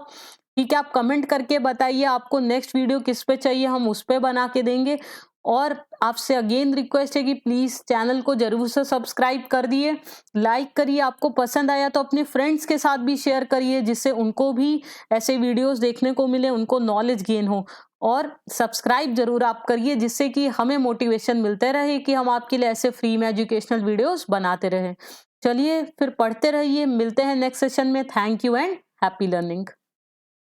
ठीक है, आप कमेंट करके बताइए आपको नेक्स्ट वीडियो किस पे चाहिए, हम उस पे बना के देंगे। और आपसे अगेन रिक्वेस्ट है कि प्लीज चैनल को जरूर से सब्सक्राइब कर दिए, लाइक करिए, आपको पसंद आया तो अपने फ्रेंड्स के साथ भी शेयर करिए जिससे उनको भी ऐसे वीडियोस देखने को मिले, उनको नॉलेज गेन हो। और सब्सक्राइब जरूर आप करिए जिससे कि हमें मोटिवेशन मिलते रहे कि हम आपके लिए ऐसे फ्री में एजुकेशनल वीडियोस बनाते रहें। चलिए फिर पढ़ते रहिए, मिलते हैं नेक्स्ट सेशन में। Thank you and happy learning.